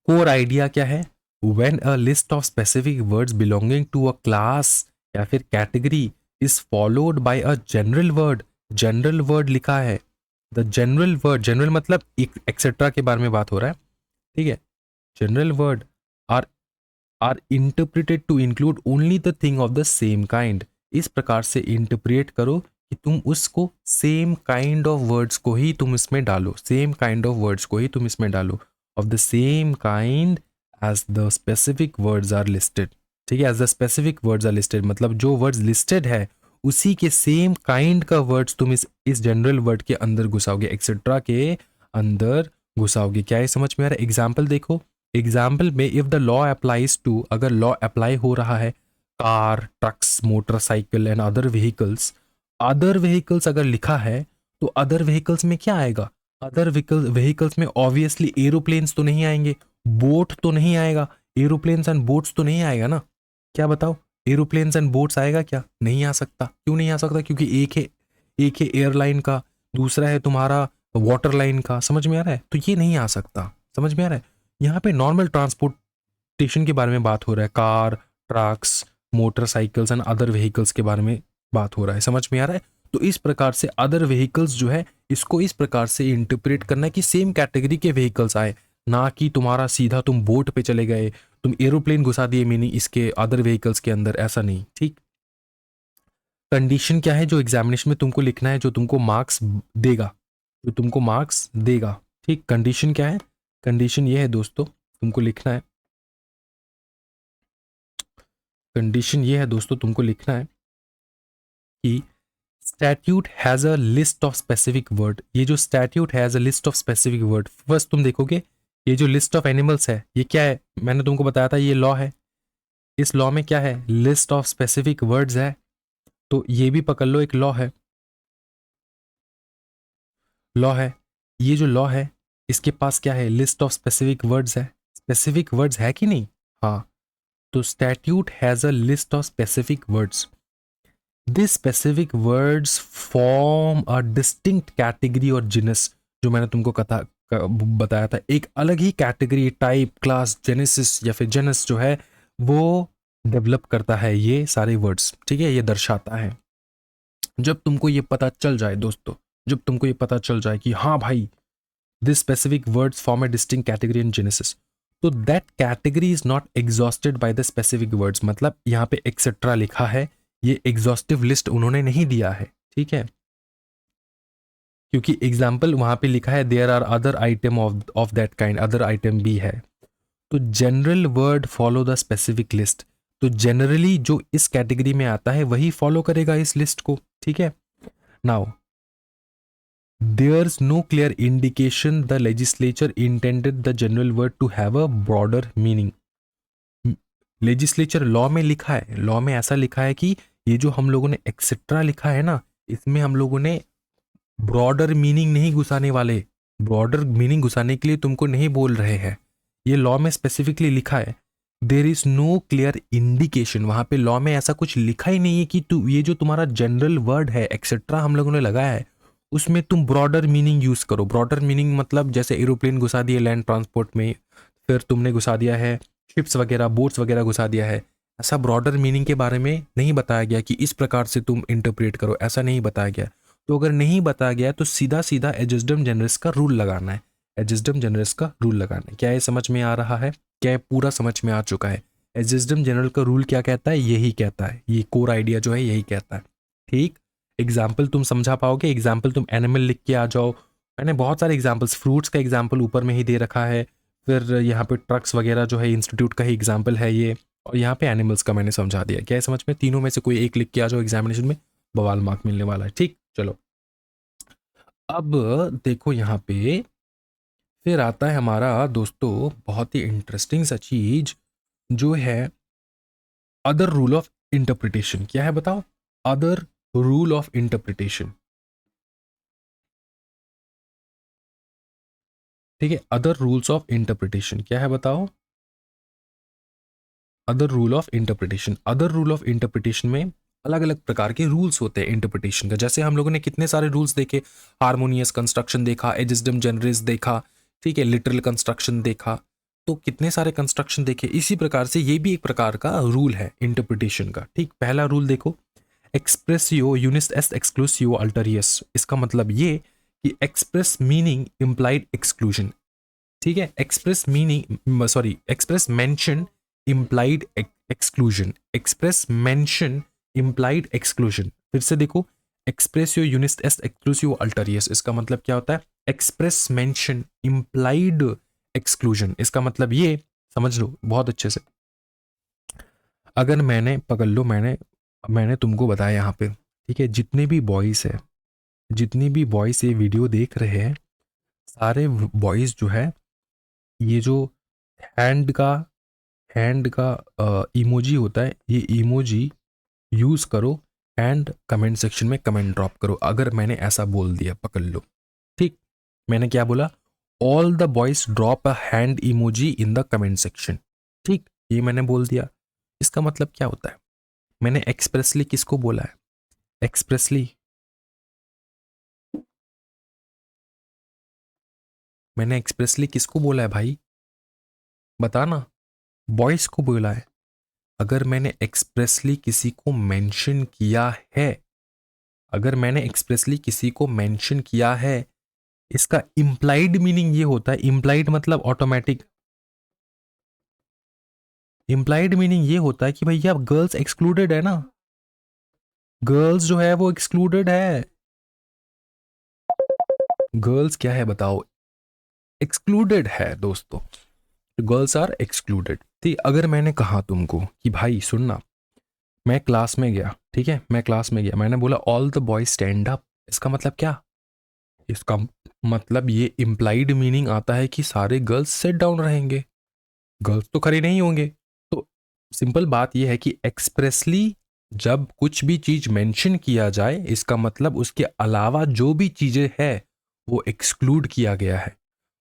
S1: कोर आइडिया क्या है? When a list of specific words belonging to a class या फिर category is followed by a general word, general word लिखा है, द जनरल वर्ड, जनरल मतलब एक्सेट्रा के बारे में बात हो रहा है, ठीक है, general word are are interpreted to include only the thing of the same kind. इस प्रकार से इंटरप्रेट करो कि तुम उसको सेम काइंड ऑफ वर्ड्स को ही तुम इसमें डालो, सेम काइंड ऑफ वर्ड्स को ही तुम इसमें डालो, of the same kind as the specific words are listed, ठीक है, as the specific words are listed मतलब जो वर्ड्स लिस्टेड है उसी के सेम काइंड का वर्ड्स तुम इस जनरल वर्ड के अंदर घुसाओगे, एक्सेट्रा के अंदर घुसाओगे। क्या ये समझ में आ रहा है? एग्जाम्पल देखो, एग्जाम्पल में if the law applies to, अगर लॉ अप्लाई हो रहा है car, trucks, motorcycle and other vehicles अगर लिखा है, तो अदर व्हीकल्स में क्या आएगा? अदर व्हीकल्स में ऑब्वियसली एरोप्लेन्स तो नहीं आएंगे, बोट तो नहीं आएगा, एरोप्लेन्स एंड बोट्स तो नहीं आएगा ना, क्या बताओ, एरोप्लेन्स एंड बोट्स आएगा क्या? नहीं आ सकता। क्यों नहीं आ सकता? क्योंकि एक है एयरलाइन का, दूसरा है तुम्हारा वाटर लाइन का, समझ में आ रहा है? तो ये नहीं आ सकता, समझ में आ रहा है? यहाँ पे नॉर्मल ट्रांसपोर्टेशन के बारे में बात हो रहा है, car, trucks, motorcycles and other vehicles के बारे में बात हो रहा है, समझ में आ रहा है? तो इस प्रकार से अदर व्हीकल्स जो है, इसको इस प्रकार से इंटरप्रेट करना है कि सेम कैटेगरी के व्हीकल्स आए, ना कि तुम्हारा सीधा तुम बोट पे चले गए, तुम एरोप्लेन घुसा दिए मीनिंग इसके अदर व्हीकल्स के अंदर, ऐसा नहीं, ठीक। कंडीशन क्या है जो एग्जामिनेशन में तुमको लिखना है, जो तुमको मार्क्स देगा, जो तुमको मार्क्स देगा, ठीक। कंडीशन क्या है? कंडीशन ये है दोस्तों, तुमको लिखना है, कंडीशन ये है दोस्तों, तुमको लिखना है कि statute has a list of specific word. ये जो statute has a list of specific word, first तुम देखोगे ये जो लिस्ट ऑफ एनिमल्स है ये क्या है, मैंने तुमको बताया था ये लॉ है। इस लॉ में क्या है? लिस्ट ऑफ स्पेसिफिक वर्ड्स है। तो ये भी पकड़ लो, एक लॉ है, लॉ है। ये जो लॉ है इसके पास क्या है? लिस्ट ऑफ स्पेसिफिक वर्ड्स है। स्पेसिफिक वर्ड्स है कि नहीं? हाँ। तो statute has a list of specific words. This specific words form a distinct category और जिनस, जो मैंने तुमको बताया था, एक अलग ही कैटेगरी, टाइप, क्लास, जेनेसिस या फिर जेनस जो है वो डेवलप करता है ये सारे वर्ड्स, ठीक है, ये दर्शाता है। जब तुमको ये पता चल जाए दोस्तों, जब तुमको ये पता चल जाए कि हाँ भाई this specific words form a distinct category and genesis, तो that category is not exhausted by the specific words. मतलब यहाँ पे एक्सेट्रा लिखा है, ये एग्जॉस्टिव लिस्ट उन्होंने नहीं दिया है, ठीक है, क्योंकि एग्जाम्पल वहां पे लिखा है there are other item of that kind, other item भी है। तो general word follow the specific list, तो जनरली जो इस कैटेगरी में आता है वही फॉलो करेगा इस लिस्ट को, ठीक है। Now there's no clear indication the legislature intended the general word to have a broader meaning। Legislature law में लिखा है, लॉ में ऐसा लिखा है कि ये जो हम लोगों ने एक्सेट्रा लिखा है ना, इसमें हम लोगों ने ब्रॉडर मीनिंग नहीं घुसाने वाले, ब्रॉडर मीनिंग घुसाने के लिए तुमको नहीं बोल रहे हैं, ये लॉ में स्पेसिफिकली लिखा है। There is no clear indication, वहां पे लॉ में ऐसा कुछ लिखा ही नहीं है कि तू ये जो तुम्हारा जनरल वर्ड है एक्सेट्रा हम लोगों ने लगाया है उसमें तुम ब्रॉडर मीनिंग यूज करो। ब्रॉडर मीनिंग मतलब जैसे एरोप्लेन घुसा दिए लैंड ट्रांसपोर्ट में, फिर तुमने घुसा दिया है शिप्स वगैरह, बोट्स वगैरह घुसा दिया है, ऐसा ब्रॉडर मीनिंग के बारे में नहीं बताया गया कि इस प्रकार से तुम इंटरप्रेट करो, ऐसा नहीं बताया गया। तो अगर नहीं बताया गया तो सीधा सीधा एजिस्डम जनरस का रूल लगाना है, एजिस्डम जनरस का रूल लगाना है। क्या ये समझ में आ रहा है? क्या ये पूरा समझ में आ चुका है? एजिस्डम जनरल का रूल क्या कहता है? यही कहता है, ये कोर आइडिया जो है यही कहता है, ठीक। एग्जाम्पल तुम समझा पाओगे, एग्जाम्पल तुम एनिमल लिख के आ जाओ, मैंने बहुत सारे एग्जाम्पल्स, फ्रूट्स का एग्जाम्पल ऊपर में ही दे रखा है, फिर यहाँ पे ट्रक्स वगैरह जो है इंस्टीट्यूट का ही एग्जाम्पल है ये, और यहाँ पे एनिमल्स का मैंने समझा दिया। क्या है समझ में? तीनों में से कोई एक लिख के आ जाओ एग्जामिनेशन में, बवाल मार्क मिलने वाला है, ठीक। चलो अब देखो यहाँ पे फिर आता है हमारा दोस्तों बहुत ही इंटरेस्टिंग सा चीज जो है अदर रूल ऑफ इंटरप्रिटेशन। क्या है बताओ? अदर रूल ऑफ इंटरप्रिटेशन, ठीक है। अदर रूल्स ऑफ इंटरप्रिटेशन क्या है बताओ? Other rule of interpretation, other rule of interpretation में अलग अलग प्रकार के रूल्स होते हैं इंटरप्रिटेशन का। जैसे हम लोगों ने कितने सारे रूल्स देखे, हार्मोनियस कंस्ट्रक्शन देखा, एजिस्डम जनरस देखा, ठीक है, लिटरल कंस्ट्रक्शन देखा, तो कितने सारे कंस्ट्रक्शन देखे। इसी प्रकार से ये भी एक प्रकार का रूल है इंटरप्रिटेशन का, ठीक। पहला रूल देखो, एक्सप्रेसियो यूनिस एस्ट एक्सक्लूसिव अल्टरियस। इसका मतलब ये कि एक्सप्रेस मीनिंग इम्प्लाइड एक्सक्लूजन, ठीक है। Express meaning sorry express mention implied exclusion, express mention implied exclusion. फिर से देखो, एक्सप्रेसियो यूनिस एस्ट एक्सक्लूसिव अल्टरियस, इसका मतलब क्या होता है? Express mention implied exclusion. इसका मतलब ये समझ लो बहुत अच्छे से, अगर मैंने पकड़ लो, मैंने तुमको बताया यहाँ पे, ठीक है, जितने भी बॉयज है, जितनी भी बॉयज ये वीडियो देख रहे हैं, सारे बॉयज जो है ये जो हैंड का इमोजी होता है, ये इमोजी यूज करो एंड कमेंट सेक्शन में कमेंट ड्रॉप करो। अगर मैंने ऐसा बोल दिया, पकड़ लो, ठीक। मैंने क्या बोला? All the boys drop a hand emoji in the comment section. ठीक, ये मैंने बोल दिया। इसका मतलब क्या होता है? मैंने एक्सप्रेसली किसको बोला है? एक्सप्रेसली मैंने एक्सप्रेसली किसको बोला है भाई? बता ना। बॉयज को बोला है। अगर मैंने एक्सप्रेसली किसी को मेंशन किया है, अगर मैंने एक्सप्रेसली किसी को मेंशन किया है, इसका इंप्लाइड मीनिंग ये होता है, इंप्लाइड मतलब ऑटोमेटिक, इंप्लाइड मीनिंग ये होता है कि भैया गर्ल्स एक्सक्लूडेड है ना, गर्ल्स जो है वो एक्सक्लूडेड है। गर्ल्स क्या है बताओ? एक्सक्लूडेड है दोस्तों, गर्ल्स आर एक्सक्लूडेड। ठीक, अगर मैंने कहा तुमको कि भाई सुनना, मैं क्लास में गया, ठीक है, मैं क्लास में गया, मैंने बोला all the boys stand up, इसका मतलब क्या? इसका मतलब ये इम्प्लाइड मीनिंग आता है कि सारे गर्ल्स सेट डाउन रहेंगे, गर्ल्स तो खड़े नहीं होंगे। तो सिंपल बात यह है कि एक्सप्रेसली जब कुछ भी चीज मेंशन किया जाए, इसका मतलब उसके अलावा जो भी चीजें है वो एक्सक्लूड किया गया है,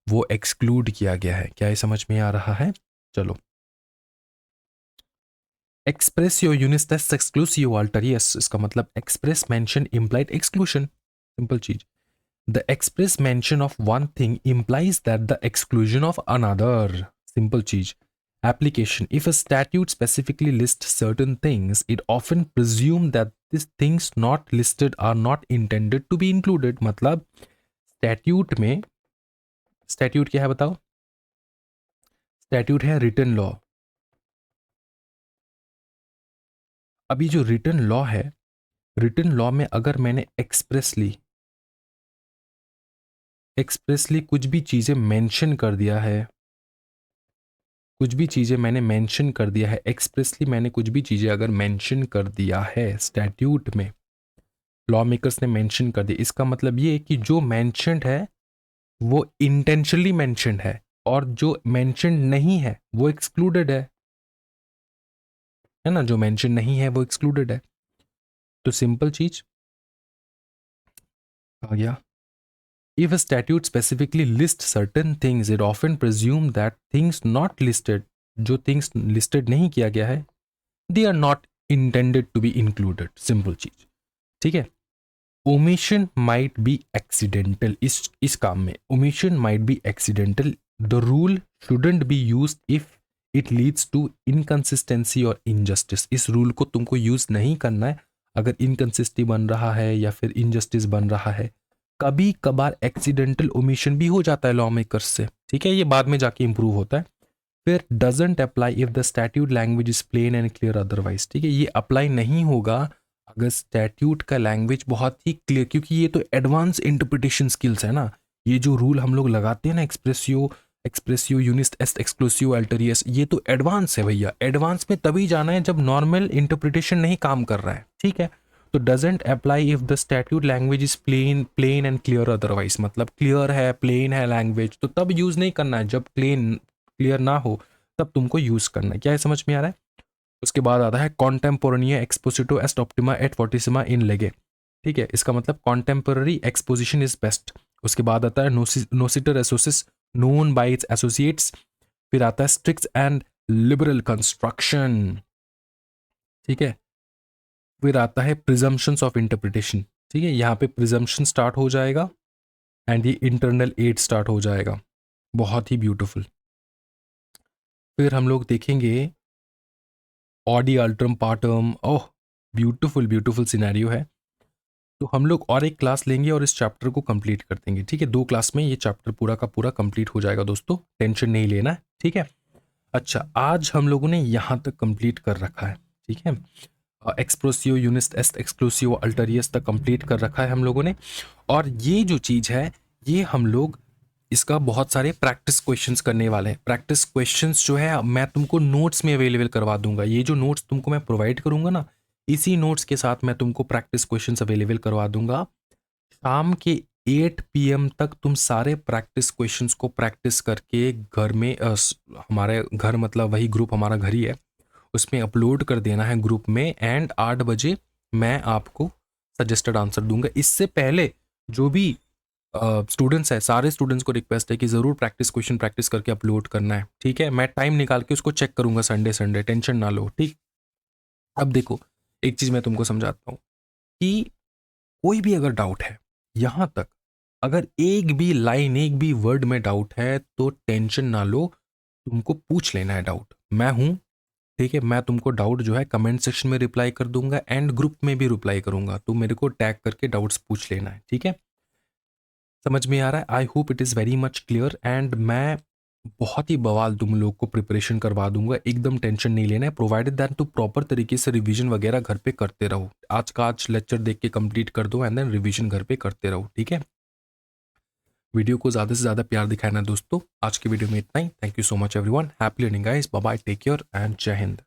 S1: वो एक्सक्लूड किया गया है। क्या ये समझ में आ रहा है? चलो, एक्सप्रेसियो यूनिस्टेस एक्सक्लूसिव अल्टर यस, इसका मतलब express mention implied exclusion. Simple चीज, the express mention of one thing implies that the exclusion of another. Simple चीज। Application: if a statute specifically lists certain things, it often presumes that these things not listed are not intended to be included. मतलब statute में, statute क्या है बताओ? Statute है written law. अभी जो written law है, रिटन लॉ में अगर मैंने एक्सप्रेसली कुछ भी चीजें मेंशन कर दिया है, कुछ भी चीजें मैंने मेंशन कर दिया है, एक्सप्रेसली मैंने कुछ भी चीजें अगर मेंशन कर दिया है स्टैट्यूट में, लॉ मेकर्स ने मेंशन कर दिया, इसका मतलब ये कि जो मेंशनड है वो इंटेंशनली मेंशनड है, और जो मेंशनड नहीं है वो एक्सक्लूडेड है ना, जो मेंशन नहीं है वो एक्सक्लूडेड है। तो सिंपल चीज आ गया। If a statute specifically lists certain things, it often presumes that things not listed, जो things listed नहीं किया गया है, they are not intended to be included. Simple चीज, ठीक है। omission might be accidental, इस काम में omission might be accidental. The rule shouldn't be used if it leads to inconsistency or injustice. इस रूल को तुमको यूज नहीं करना है अगर इनकंसिस्टेंसी बन रहा है या फिर इनजस्टिस बन रहा है। कभी कभार एक्सीडेंटल ओमिशन भी हो जाता है लॉ मेकर्स से, ठीक है, ये बाद में जाके इंप्रूव होता है। फिर doesn't apply if the statute language is plain and clear otherwise, ठीक है, ये अप्लाई नहीं होगा अगर स्टैट्यूट का लैंग्वेज बहुत ही क्लियर, क्योंकि ये तो एडवांस इंटरप्रिटेशन स्किल्स है ना। ये जो रूल हम लोग लगाते हैं ना, एक्सप्रेसियो एक्सप्रेसियो यूनिस्ट एस्ट एक्सक्लूसिव अल्टरियस, ये तो एडवांस है भैया। एडवांस में तभी जाना है जब नॉर्मल इंटरप्रिटेशन नहीं काम कर रहा है, ठीक है। तो doesn't apply if the statute language is plain and clear otherwise, मतलब क्लियर है, प्लेन है लैंग्वेज, तो तब यूज नहीं करना है, जब प्लेन क्लियर ना हो तब तुमको यूज करना है। क्या है, समझ में आ रहा है? उसके बाद आता है कॉन्टेम्पोरेनिया एक्सपोजिटो एस्ट ऑप्टिमा एट फोर्टिसिमा इन लेगे, ठीक है, इसका मतलब कॉन्टेम्पोररी एक्सपोजिशन इज बेस्ट। उसके बाद आता है नोसिटर एसोसिस नोन बाय इट्स एसोसिएट्स। फिर आता है स्ट्रिक्ट एंड लिबरल कंस्ट्रक्शन, ठीक है। फिर आता है प्रिजम्पशंस ऑफ इंटरप्रिटेशन, ठीक है, यहाँ पे प्रिजम्पशन स्टार्ट हो जाएगा एंड ये इंटरनल एड स्टार्ट हो जाएगा। बहुत ही ब्यूटीफुल। फिर हम लोग देखेंगे ऑडी अल्ट्रम पार्टम, ओह ब्यूटीफुल ब्यूटीफुल सिनेरियो है। तो हम लोग और एक क्लास लेंगे और इस चैप्टर को कंप्लीट कर देंगे, ठीक है। 2 क्लास में ये चैप्टर पूरा का पूरा कंप्लीट हो जाएगा दोस्तों, टेंशन नहीं लेना है, ठीक है। अच्छा, आज हम लोगों ने यहाँ तक कंप्लीट कर रखा है, ठीक है। एक्सप्रोसियो यूनिस्ट एस्ट एक्सक्लूसिव अल्टरियस तक कंप्लीट कर रखा है हम लोगों ने। और ये जो चीज़ है, ये हम लोग इसका बहुत सारे प्रैक्टिस क्वेश्चंस करने वाले हैं। प्रैक्टिस क्वेश्चंस जो है मैं तुमको नोट्स में अवेलेबल करवा दूंगा। ये जो नोट्स तुमको मैं प्रोवाइड करूंगा ना, इसी नोट्स के साथ मैं तुमको प्रैक्टिस क्वेश्चंस अवेलेबल करवा दूंगा। शाम के 8 PM तक तुम सारे प्रैक्टिस क्वेश्चंस को प्रैक्टिस करके घर में हमारे घर मतलब वही ग्रुप हमारा घर ही है, उसमें अपलोड कर देना है ग्रुप में। एंड 8 बजे मैं आपको सजेस्टेड आंसर दूंगा। इससे पहले जो भी स्टूडेंट्स है, सारे स्टूडेंट्स को रिक्वेस्ट है कि ज़रूर प्रैक्टिस क्वेश्चन करके अपलोड करना है, ठीक है? मैं टाइम निकाल के उसको चेक करूँगा संडे संडे, टेंशन ना लो, ठीक? अब देखो, एक चीज़ मैं तुमको समझाता हूँ कि कोई भी अगर डाउट है, यहाँ तक अगर एक भी लाइन, एक भी वर्ड में डाउट है, तो टेंशन ना लो, तुमको पूछ लेना है डाउट। मैं हूँ, ठीक है? मैं तुमको डाउट जो है कमेंट सेक्शन में रिप्लाई कर दूँगा एंड ग्रुप में भी रिप्लाई करूँगा, तो मेरे को टैग करके डाउट्स पूछ लेना है, ठीक है? समझ में आ रहा है? I hope it is very much clear and मैं बहुत ही बवाल तुम लोग को प्रिपरेशन करवा दूंगा, एकदम टेंशन नहीं लेना है, प्रोवाइडेड दैट तुम प्रॉपर तरीके से रिवीजन वगैरह घर पे करते रहो। आज का आज लेक्चर देख के कंप्लीट कर दो एंड देन रिवीजन घर पे करते रहो, ठीक है? वीडियो को ज़्यादा से ज़्यादा प्यार दिखाना दोस्तों। आज की वीडियो में इतना ही। Thank you so much everyone, happy learning guys, bye bye, take care and जय हिंद।